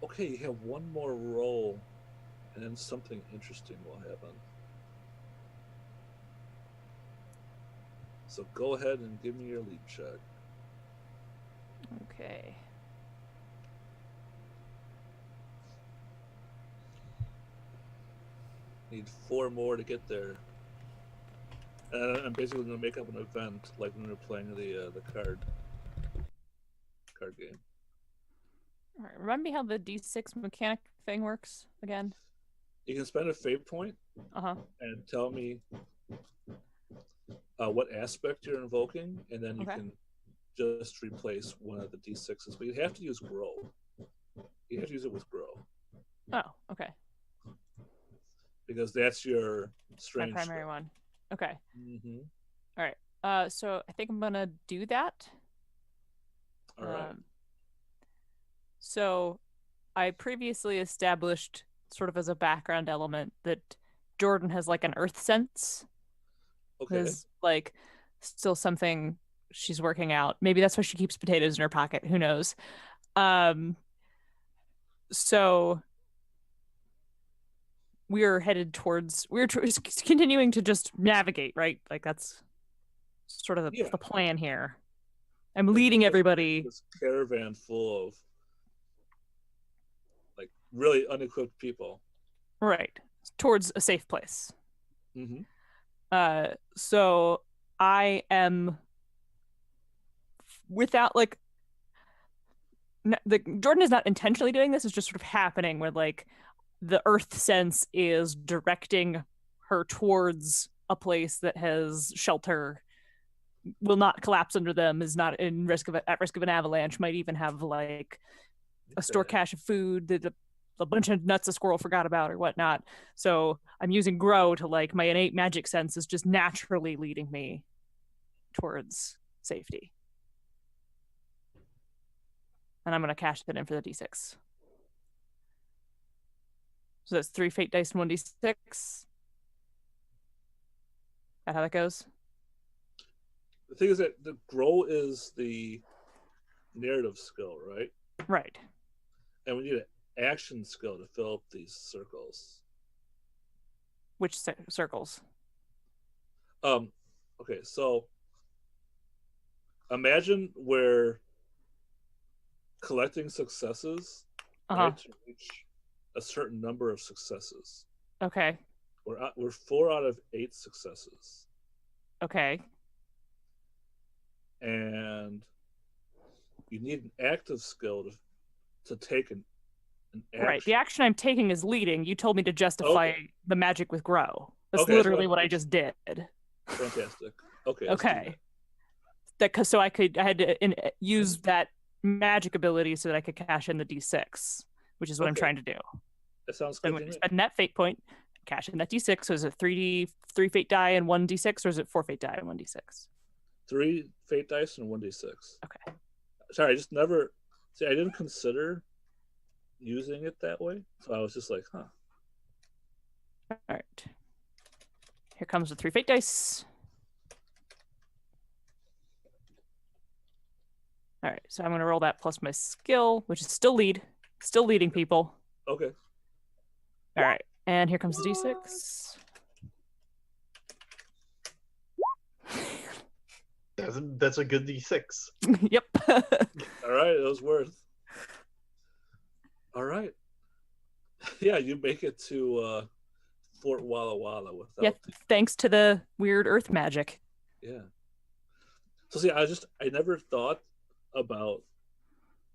Okay, you have one more roll, and then something interesting will happen. So go ahead and give me your lead check. Okay. Need 4 more to get there. And I'm basically going to make up an event like when we're playing the card game. All right. Remind me how the D6 mechanic thing works again. You can spend a fate point Uh-huh. and tell me what aspect you're invoking, and then you Okay. can just replace one of the D6s. But you have to use grow. You have to use it with grow Oh, okay. because that's your My strange primary one. Okay. Mm-hmm. So I think I'm gonna do that. All right. So I previously established sort of as a background element that Jordan has like an earth sense. Okay. Is like still something she's working out. Maybe that's why she keeps potatoes in her pocket. Who knows? So we're headed towards. We're continuing to just navigate, right? Like that's sort of the plan here. I'm leading everybody. This caravan full of like really unequipped people. Right. Towards a safe place. Mm-hmm. So I am without like Jordan is not intentionally doing this. It's just sort of happening where like the earth sense is directing her towards a place that has shelter, will not collapse under them, is not at risk of an avalanche, might even have like a store cache of food that a bunch of nuts a squirrel forgot about or whatnot. So I'm using grow to like my innate magic sense is just naturally leading me towards safety. And I'm going to cash that in for the D6. So that's 3 fate dice and 1d6. Is that how that goes? The thing is that the grow is the narrative skill, right? Right. And we need an action skill to fill up these circles. Which circles? Okay, so imagine we're collecting successes, right, to reach a certain number of successes. Okay. We're 4 out of 8 successes. Okay. And you need an active skill to take an action. Right. The action I'm taking is leading. You told me to justify the magic with grow. That's literally what I just did. Fantastic. Okay. Okay. So I had to use that magic ability so that I could cash in the D6, which is what I'm trying to do. That sounds So good. I'm going to spend that fate point, cash in that D6. So is it 3 fate die and 1 D6, or is it 4 fate die and 1 D6? 3 fate dice and 1 D6. Okay. Sorry, I just never. See, I didn't consider using it that way, so I was just like, huh. All right. Here comes the 3 fate dice. All right, so I'm going to roll that plus my skill, which is still leading people. Okay. All right, and here comes the D6. That's a good D6. Yep. All right, it was worth. All right. Yeah, you make it to Fort Walla Walla without. Thanks to the weird earth magic. Yeah. So see, I never thought about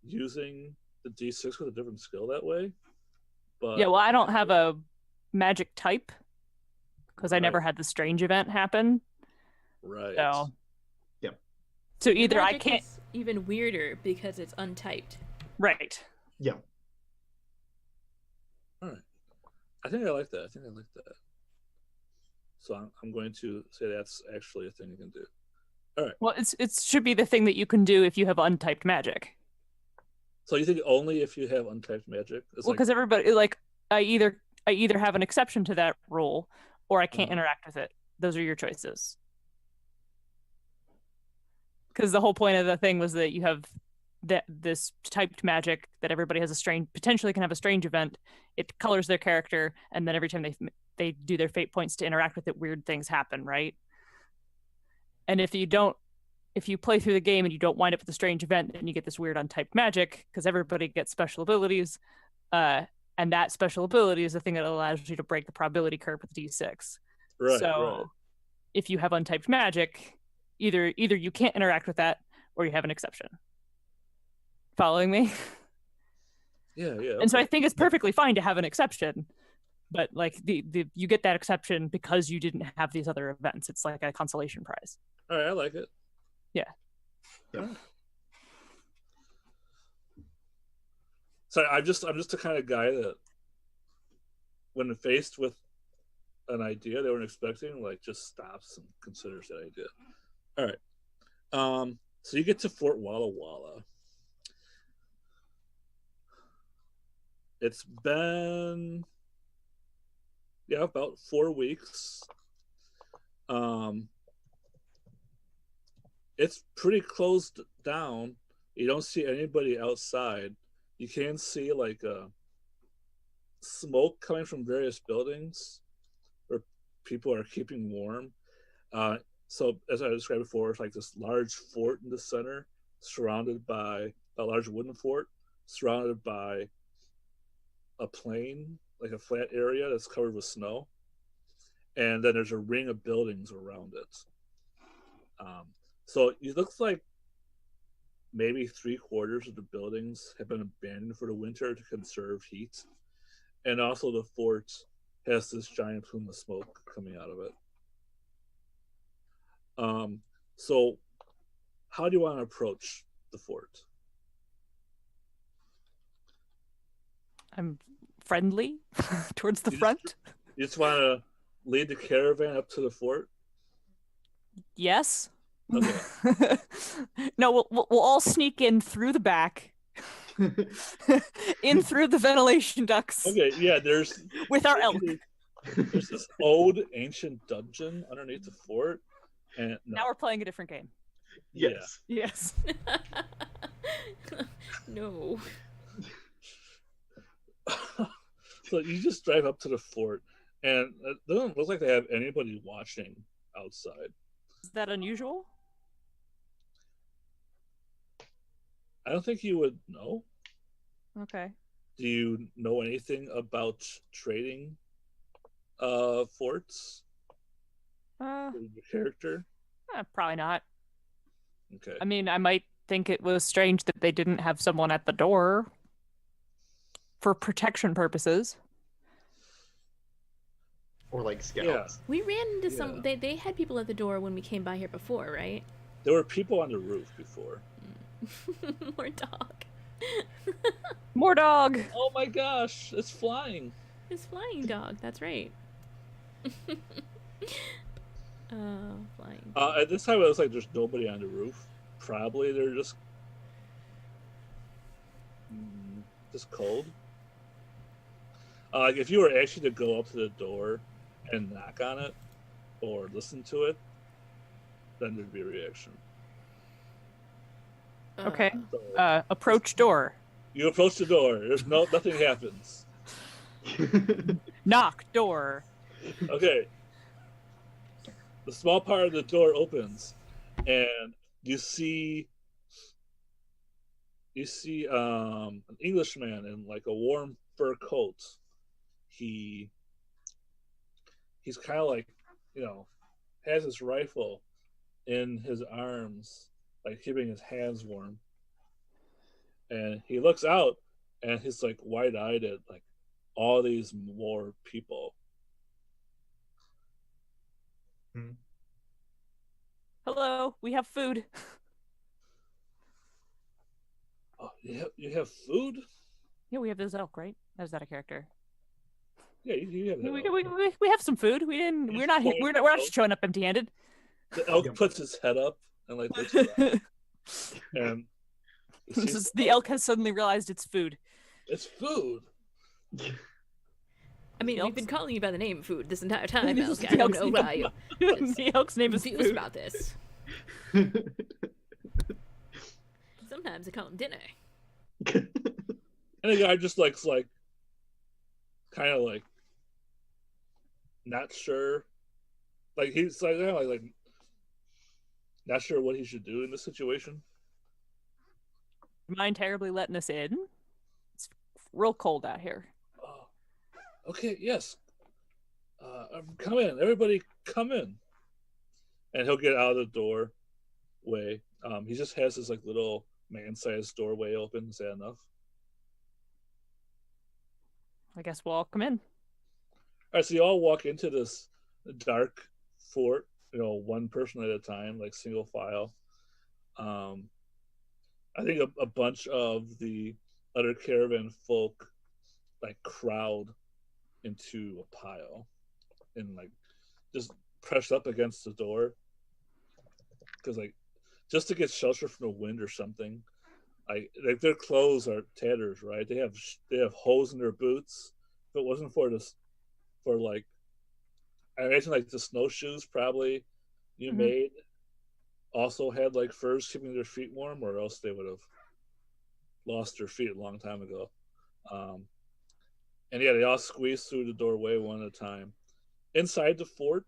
using the D6 with a different skill that way. But yeah, well, I don't have a magic type because I never had the strange event happen. Right. So. Yeah. So either I can't. Is even weirder because it's untyped. Right. Yeah. All right. I think I like that. So I'm going to say that's actually a thing you can do. All right. Well, it should be the thing that you can do if you have untyped magic. So you think only if you have untyped magic? Well, because everybody I either have an exception to that rule, or I can't interact with it. Those are your choices. Because the whole point of the thing was that you have this typed magic that everybody has potentially can have a strange event. It colors their character, and then every time they do their fate points to interact with it, weird things happen, right? And if you play through the game and you don't wind up with a strange event, then you get this weird untyped magic because everybody gets special abilities, and that special ability is the thing that allows you to break the probability curve with D6. Right. So if you have untyped magic, either you can't interact with that or you have an exception. Following me? Yeah. Okay. And so I think it's perfectly fine to have an exception, but like the you get that exception because you didn't have these other events. It's like a consolation prize. All right, I like it. Yeah. Yeah. So I'm just the kind of guy that when faced with an idea they weren't expecting, like just stops and considers that idea. All right. So you get to Fort Walla Walla. It's been about 4 weeks. It's pretty closed down. You don't see anybody outside. You can see like smoke coming from various buildings where people are keeping warm. So as I described before, it's like this large fort in the center, surrounded by a large wooden fort, surrounded by a plain, like a flat area that's covered with snow. And then there's a ring of buildings around it. So it looks like maybe 3/4 of the buildings have been abandoned for the winter to conserve heat. And also the fort has this giant plume of smoke coming out of it. So how do you want to approach the fort? I'm friendly towards the front. You just want to lead the caravan up to the fort? Yes. Okay. No, we'll all sneak in through the back, in through the ventilation ducts. Okay, yeah, there's with our elk. There's this old ancient dungeon underneath the fort, and Now we're playing a different game. Yes. Yes. No. So you just drive up to the fort, and it doesn't look like they have anybody watching outside. Is that unusual? I don't think you would know. Okay. Do you know anything about trading forts? Uh, Your character? probably not. Okay. I mean, I might think it was strange that they didn't have someone at the door for protection purposes. Or like Yeah. scouts. We ran into some. Yeah. They had people at the door when we came by here before, right? There were people on the roof before. More dog. More dog. Oh my gosh, it's flying. It's flying dog. That's right. Flying. At this time, it was like there's nobody on the roof. Probably they're just cold. Like if you were actually to go up to the door and knock on it or listen to it, then there'd be a reaction. Okay. Uh, So Approach door. you approach the door. There's nothing happens. Knock door. Okay. The small part of the door opens, and you see an Englishman in like a warm fur coat. He's kind of like, has his rifle in his arms, like keeping his hands warm. And he looks out, and he's like wide-eyed at like all these more people. Hello, we have food. Oh, you have food? Yeah, we have this elk, right? Is that a character? Yeah, you have that. We have some food. We're not here. We're not just showing up empty-handed. The elk puts his head up and like looks around, and The elk has suddenly realized it's food. It's food. I mean, The we've been elk's- calling you by the name Food this entire time, This is Elk. the I don't elk's know name. why you The elk's name is confused food. about this. Sometimes I call him Dinner. And the guy just like kind of like not sure, like he's like not sure what he should do in this situation. Mind terribly letting us in? It's real cold out here. Oh, okay, yes. Come in, everybody, come in. And he'll get out of the doorway. He just has this like little man-sized doorway open. Is that enough? I guess we'll all come in. All right, so you all walk into this dark fort, one person at a time, like single file. I think a bunch of the other caravan folk like crowd into a pile and like just pressed up against the door because like just to get shelter from the wind or something. Like their clothes are tatters, right? They have holes in their boots. If it wasn't for this, for like, I imagine like the snowshoes probably you made also had like furs keeping their feet warm, or else they would have lost their feet a long time ago. And yeah, they all squeeze through the doorway one at a time. Inside the fort,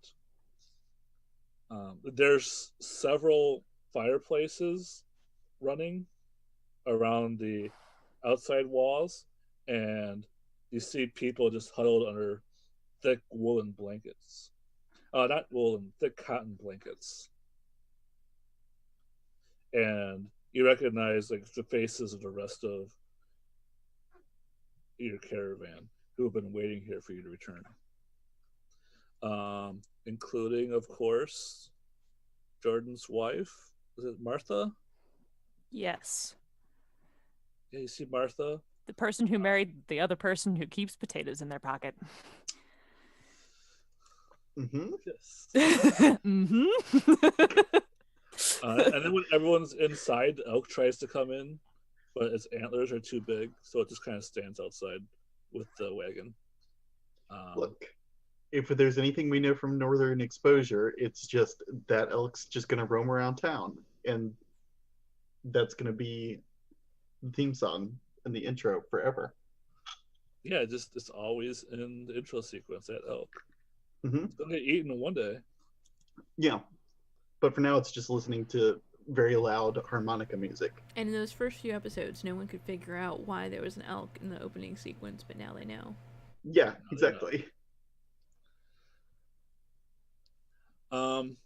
there's several fireplaces running around the outside walls, and you see people just huddled under thick woolen blankets. Not woolen, thick cotton blankets. And you recognize like the faces of the rest of your caravan who have been waiting here for you to return. Including, of course, Jordan's wife. Is it Martha? Yes. Yeah, you see Martha. The person who married the other person who keeps potatoes in their pocket. Yes. Mm-hmm. And then when everyone's inside, the elk tries to come in, but its antlers are too big, so it just kind of stands outside with the wagon. Look, if there's anything we know from Northern Exposure, it's just that elk's just going to roam around town, and that's going to be theme song and the intro forever. Yeah, it's always in the intro sequence. That elk. Hmm. It's gonna get eaten one day. Yeah, but for now, it's just listening to very loud harmonica music. And in those first few episodes, no one could figure out why there was an elk in the opening sequence, but now they know. Yeah, Now they know. exactly. Um,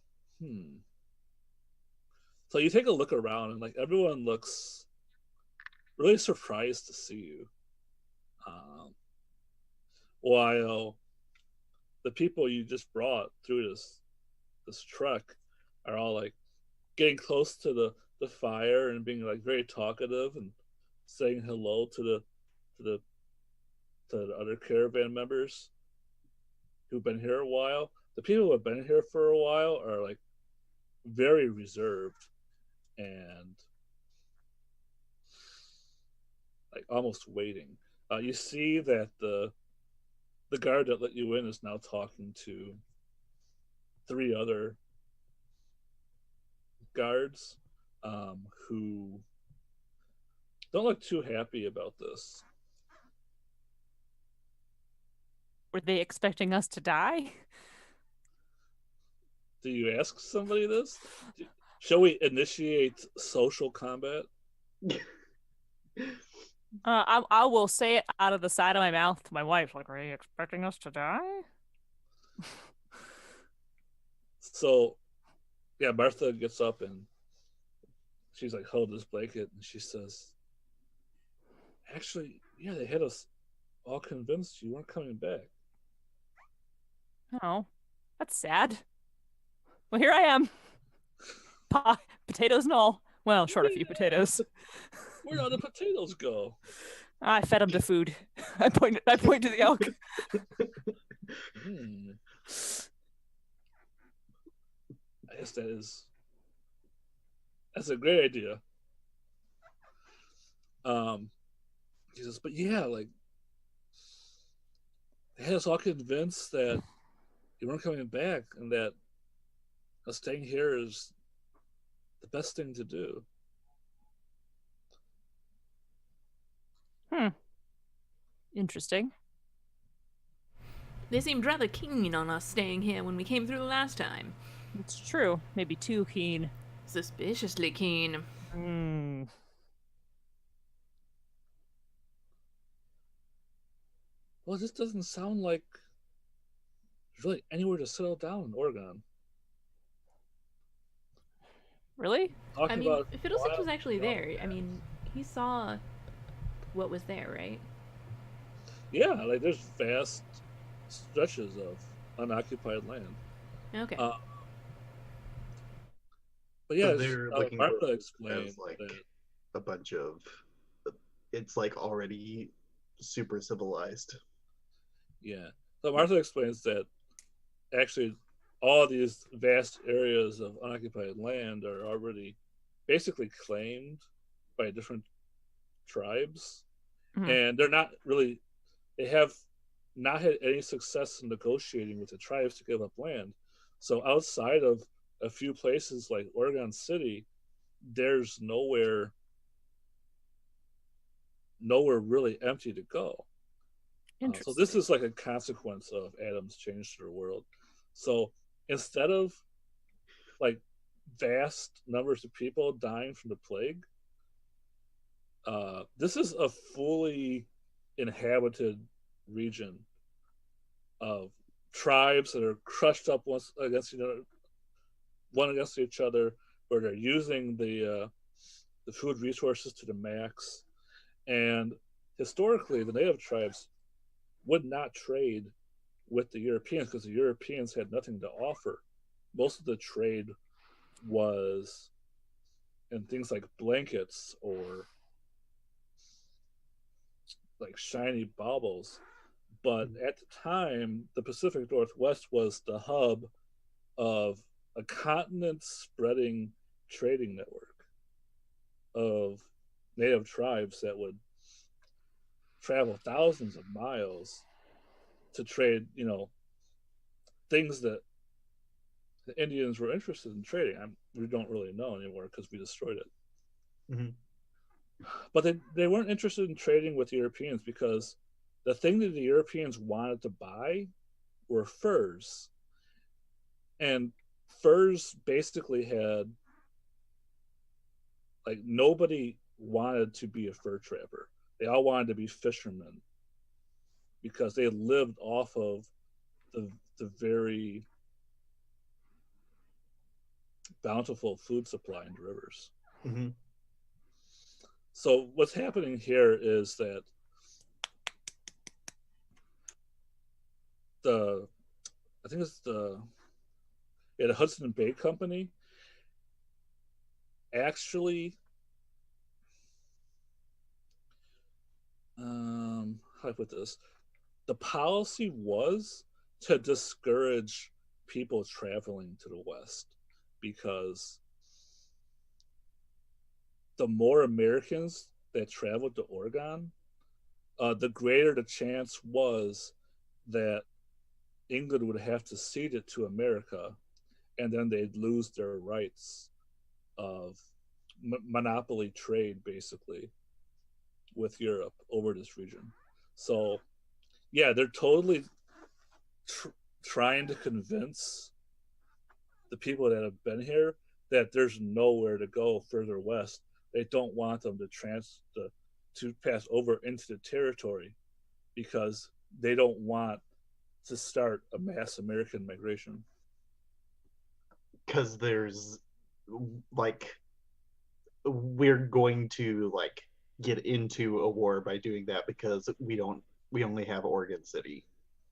So you take a look around, and like everyone looks really surprised to see you. Um, while the people you just brought through this truck are all like getting close to the fire and being like very talkative and saying hello to the to the other caravan members who've been here a while. The people who have been here for a while are like very reserved and like almost waiting. You see that the guard that let you in is now talking to three other guards who don't look too happy about this. Were they expecting us to die? Do you ask somebody this? Shall we initiate social combat? I will say it out of the side of my mouth to my wife. Like, are you expecting us to die? So, yeah, Martha gets up and she's like, hold this blanket, and she says, actually, yeah, they had us all convinced you weren't coming back. Oh, that's sad. Well, here I am. Potatoes and all. Well, short a few potatoes. Where'd all the potatoes go? I fed him to food. I point to the elk. I guess that's a great idea. He says, but yeah, like they had us all convinced that you weren't coming back and that us staying here is the best thing to do. Interesting. They seemed rather keen on us staying here when we came through the last time. It's true. Maybe too keen. Suspiciously keen. Well, this doesn't sound like there's really anywhere to settle down in Oregon. Really? I mean, Fiddlesticks was actually there. I mean, he saw what was there, right? Yeah, like there's vast stretches of unoccupied land. Okay. But yeah, they're looking Martha at it explained as like that, a bunch of. It's like already super civilized. yeah. So Martha explains that actually all these vast areas of unoccupied land are already basically claimed by different tribes, and they're not really. They have not had any success in negotiating with the tribes to give up land. So outside of a few places like Oregon City, there's nowhere really empty to go. So this is like a consequence of Adam's change to the world. So instead of like vast numbers of people dying from the plague, this is a fully inhabited region of tribes that are crushed up one against each other, where they're using the food resources to the max. And historically, the native tribes would not trade with the Europeans because the Europeans had nothing to offer. Most of the trade was in things like blankets or like shiny baubles. But at the time, the Pacific Northwest was the hub of a continent spreading trading network of native tribes that would travel thousands of miles to trade, things that the Indians were interested in trading. We don't really know anymore because we destroyed it. Mm-hmm. But they weren't interested in trading with Europeans because the thing that the Europeans wanted to buy were furs. And furs basically had, like, nobody wanted to be a fur trapper. They all wanted to be fishermen because they lived off of the very bountiful food supply in the rivers. Mm-hmm. So what's happening here is that I think it's the Hudson Bay Company actually, how do I put this? The policy was to discourage people traveling to the West because the more Americans that traveled to Oregon, the greater the chance was that England would have to cede it to America, and then they'd lose their rights of monopoly trade, basically, with Europe over this region. So, yeah, they're totally trying to convince the people that have been here that there's nowhere to go further west. They don't want them to pass over into the territory because they don't want to start a mass American migration. Because there's like we're going to like get into a war by doing that because we only have Oregon City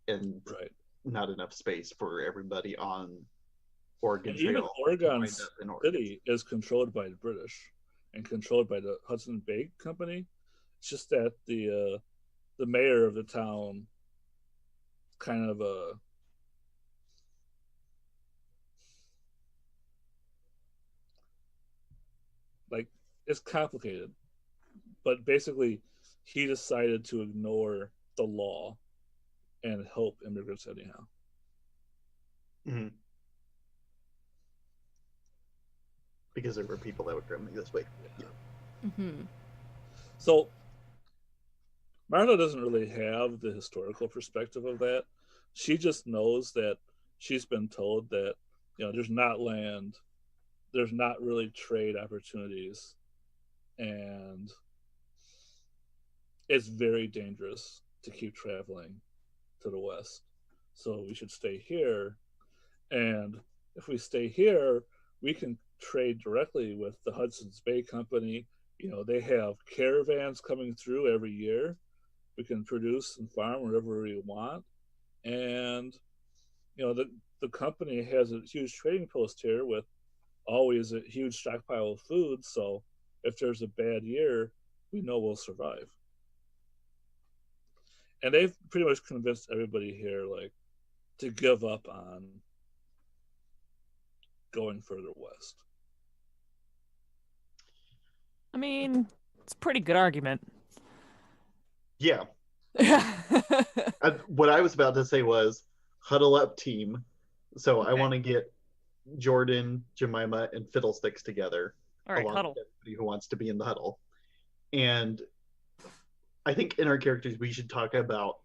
and Right. not enough space for everybody on Oregon And Trail. even Oregon in Oregon. City is controlled by the British and controlled by the Hudson Bay Company. It's just that the mayor of the town kind of like, it's complicated, but basically he decided to ignore the law and help immigrants anyhow. Mm-hmm. Because there were people that would come this way. Yeah. Mm-hmm. So Marla doesn't really have the historical perspective of that. She just knows that she's been told that, there's not land, there's not really trade opportunities, and it's very dangerous to keep traveling to the west. So we should stay here, and if we stay here, we can trade directly with the Hudson's Bay Company. They have caravans coming through every year. We can produce and farm wherever we want, and the company has a huge trading post here with always a huge stockpile of food. So if there's a bad year, we know we'll survive. And they've pretty much convinced everybody here, like, to give up on going further west. I mean, it's a pretty good argument. Yeah. What I was about to say was huddle up team. So Okay. I want to get Jordan, Jemima, and Fiddlesticks together. All right, along huddle. with everybody who wants to be in the huddle. And I think in our characters we should talk about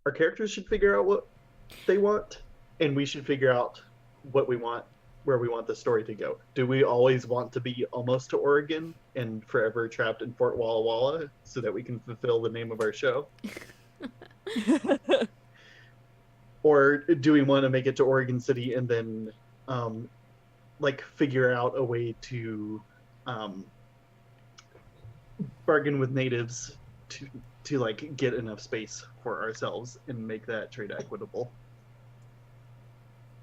our characters should figure out what they want, and we should figure out what we want, where we want the story to go. Do we always want to be almost to Oregon and forever trapped in Fort Walla Walla so that we can fulfill the name of our show? Or do we want to make it to Oregon City and then figure out a way to bargain with natives to like get enough space for ourselves and make that trade equitable?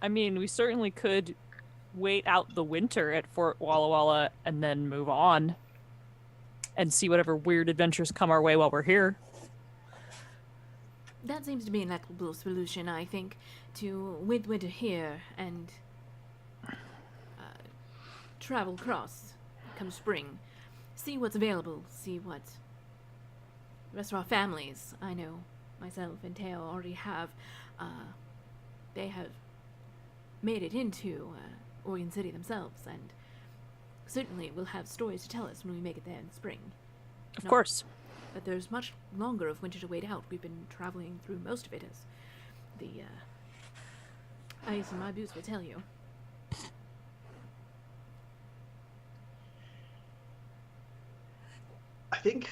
I mean, we certainly could wait out the winter at Fort Walla Walla and then move on and see whatever weird adventures come our way while we're here. That seems to be an equitable solution, I think, to wait winter here and travel across come spring. See what's available, see what the rest of our families, I know myself and Teo already have, they have made it into Oregon City themselves, and Certainly, we'll have stories to tell us when we make it there in spring. Of No. course. But there's much longer of winter to wait out. We've been traveling through most of it, as the ice in my boots will tell you. I think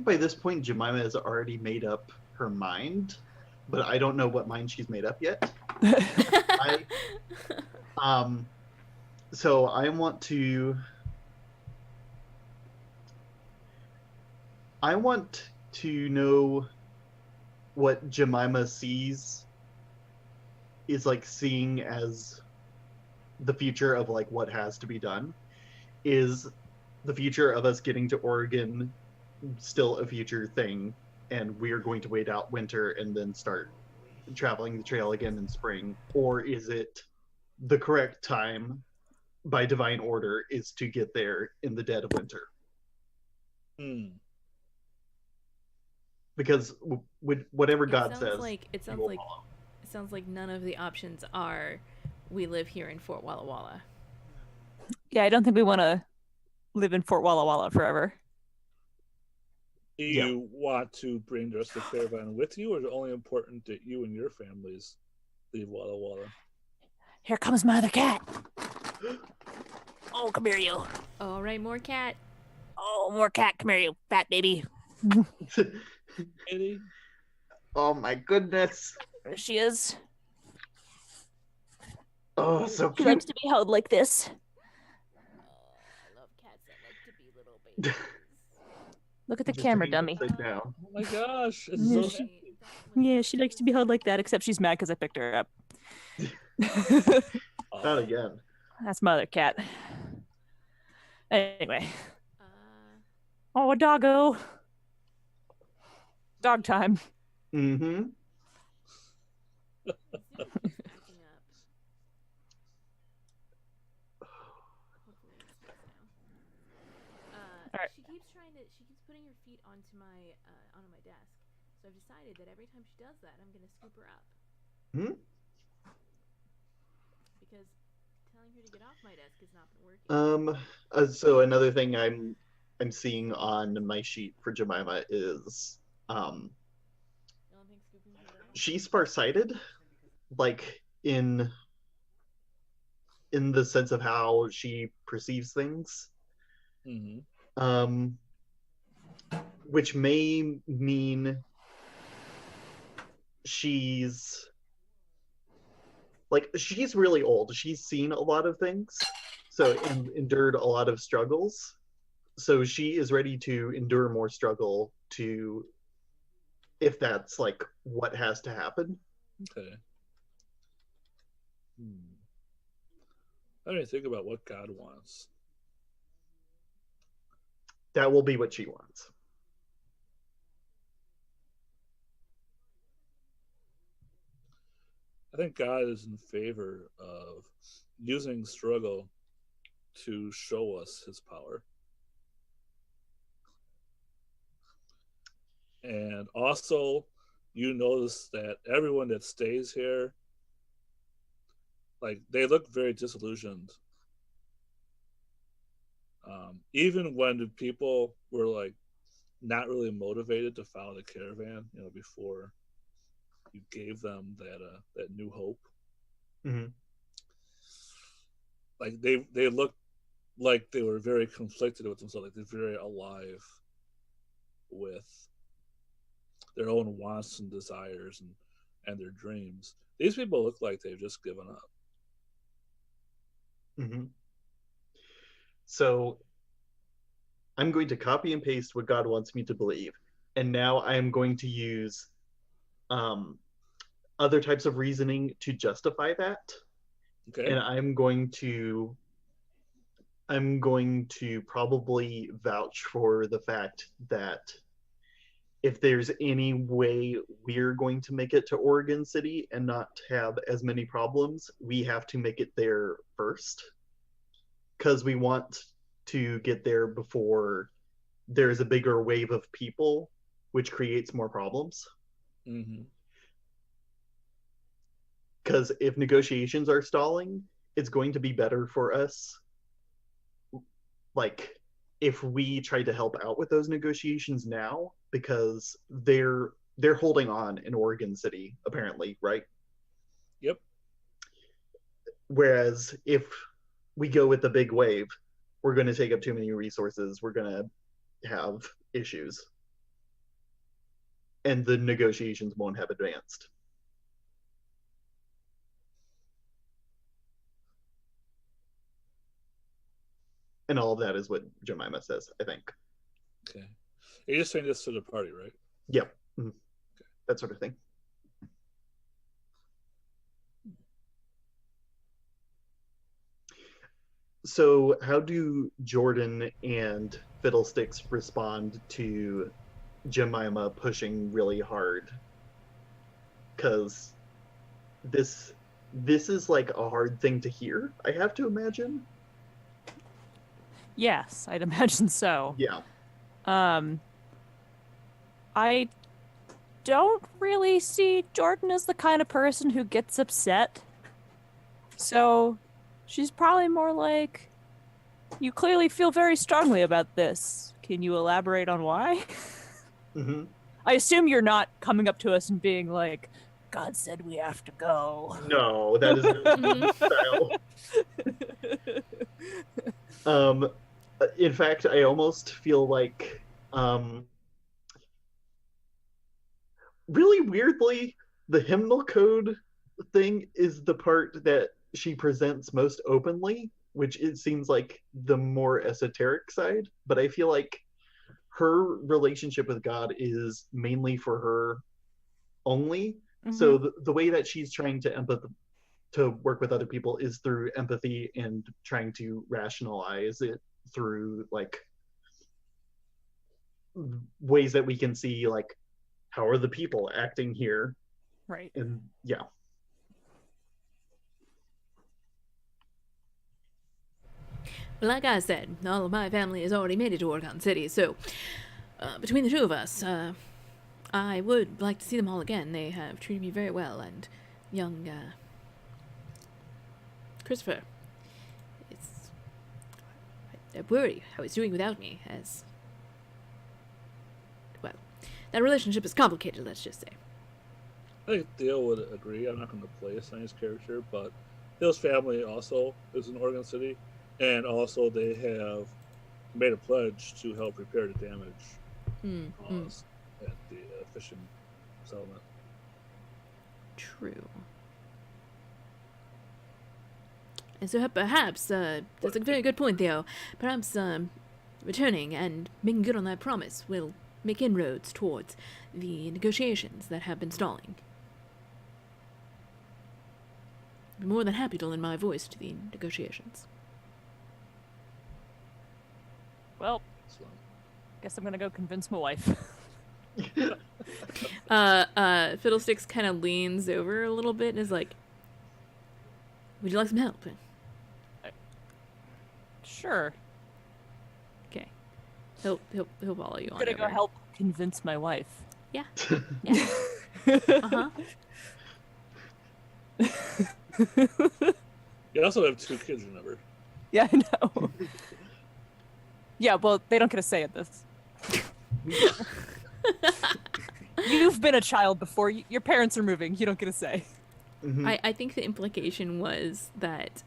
by this point Jemima has already made up her mind, but I don't know what mind she's made up yet. So I want to know what Jemima sees is like seeing as the future of like what has to be done. Is the future of us getting to Oregon still a future thing, and we're going to wait out winter and then start traveling the trail again in spring? Or is it the correct time by divine order is to get there in the dead of winter? Because whatever God says, it sounds like none of the options are we live here in Fort Walla Walla. Yeah, I don't think we want to live in Fort Walla Walla forever. Do you want to bring the rest of the caravan with you, or is it only important that you and your families leave Walla Walla? Here comes my other cat. Oh, come here, you. All right, more cat. Oh, more cat. Come here, you fat baby. Kitty? Oh my goodness. There she is. Oh, so She likes cute. to be held like this. I love cats that like to be little babies. Look at the Just camera, hanging dummy. upside down. Oh my gosh, it's Yeah, so she- happy. Yeah, she likes to be held like that, except she's mad because I picked her up. Not again. That's my other cat. Anyway. Uh, Oh, doggo. Dog time. Mm-hmm. Alright. She keeps putting her feet onto my desk. So I've decided that every time she does that, I'm gonna scoop her up. Hmm? Because telling her to get off my desk has not been working. So another thing I'm seeing on my sheet for Jemima is You don't think scooping her down? she's farsighted, like in the sense of how she perceives things. Mm-hmm. Which may mean she's really old. She's seen a lot of things, so endured a lot of struggles. So she is ready to endure more struggle to, if that's like what has to happen. Okay. Let me think about what God wants. That will be what she wants. I think God is in favor of using struggle to show us his power. And also, you notice that everyone that stays here, like, they look very disillusioned. Even when the people were, like, not really motivated to follow the caravan, before you gave them that new hope. Mm-hmm. Like, they looked like they were very conflicted with themselves, like they're very alive with their own wants and desires and their dreams. These people look like they've just given up. Mm-hmm. So I'm going to copy and paste what God wants me to believe, and now I am going to use other types of reasoning to justify that. Okay. And I'm going to probably vouch for the fact that if there's any way we're going to make it to Oregon City and not have as many problems, we have to make it there first, because we want to get there before there's a bigger wave of people, which creates more problems. Mm-hmm. Because if negotiations are stalling, it's going to be better for us like if we try to help out with those negotiations now, because they're holding on in Oregon City apparently, right? Yep. Whereas if we go with the big wave, we're going to take up too many resources. We're going to have issues. And the negotiations won't have advanced. And all of that is what Jemima says, I think. Okay. You're just saying this to the party, right? Yep. Mm-hmm. That sort of thing. So how do Jordan and Fiddlesticks respond to Jemima pushing really hard? Because this is like a hard thing to hear, I have to imagine. Yes, I'd imagine so. Yeah. I don't really see Jordan as the kind of person who gets upset. So she's probably more like, you clearly feel very strongly about this. Can you elaborate on why? Mm-hmm. I assume you're not coming up to us and being like, God said we have to go. No, that is style. In fact, I almost feel like really weirdly, the hymnal code thing is the part that she presents most openly, which it seems like the more esoteric side. But I feel like her relationship with God is mainly for her only. Mm-hmm. So the way that she's trying to work with other people is through empathy and trying to rationalize it through like ways that we can see, like, how are the people acting here? Right. And yeah. Well, like I said, all of my family has already made it to Oregon City, so between the two of us, I would like to see them all again. They have treated me very well, and young Christopher, I worry how he's doing without me, as, well, that relationship is complicated, let's just say. I think Theo would agree. I'm not going to play a science character, but Theo's family also is in Oregon City, and also they have made a pledge to help repair the damage caused at the fishing settlement. True. And so perhaps, that's a very good point, Theo. Perhaps returning and making good on that promise will make inroads towards the negotiations that have been stalling. I'm more than happy to lend my voice to the negotiations. Well, guess I'm gonna go convince my wife. Fiddlesticks kind of leans over a little bit and is like, would you like some help? Sure. Okay. He'll follow you on I'm gonna over. go help convince my wife. Yeah. Yeah. Uh-huh. You also have 2 kids, remember? Yeah, I know. Yeah, well, they don't get a say at this. You've been a child before. Your parents are moving. You don't get a say. Mm-hmm. I think the implication was that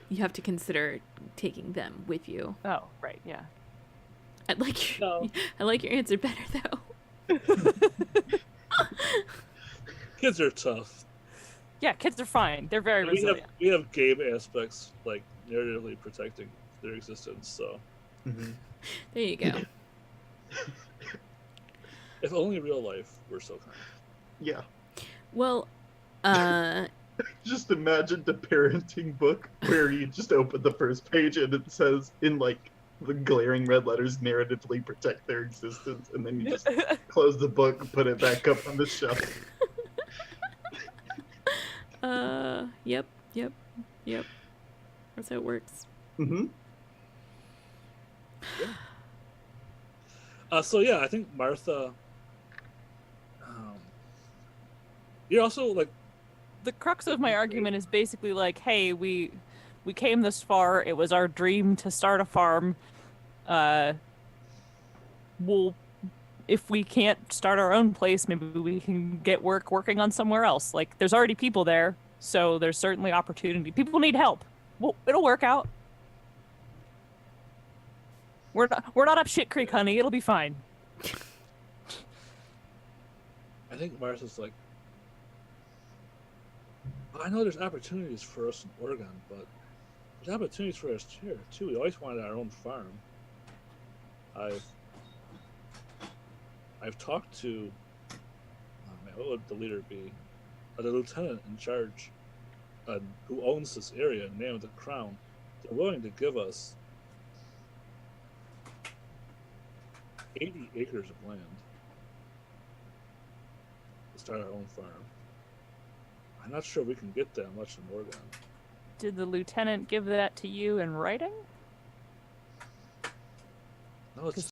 you have to consider taking them with you. Oh, right, yeah. I like your answer better though. Kids are tough. Yeah, kids are fine. They're very resilient. We have game aspects, like narratively protecting their existence, so. Mm-hmm. There you go. If only real life were so kind. Yeah. Well, just imagine the parenting book where you just open the first page and it says in like the glaring red letters, narratively protect their existence, and then you just close the book and put it back up on the shelf. Yep. That's how it works. Mm-hmm. Yeah. So yeah, I think Martha. You're also like. The crux of my argument is basically like, hey, we came this far. It was our dream to start a farm. We'll, if we can't start our own place, maybe we can get working on somewhere else. Like, there's already people there, so there's certainly opportunity. People need help. Well, it'll work out. We're not up shit creek, honey. It'll be fine. I think Martha's like, I know there's opportunities for us in Oregon, but there's opportunities for us here too. We always wanted our own farm. I've talked to, what would the leader be? The lieutenant in charge, who owns this area in the name of the Crown. They're willing to give us 80 acres of land to start our own farm. I'm not sure we can get that much in Oregon. Did the lieutenant give that to you in writing? No, it's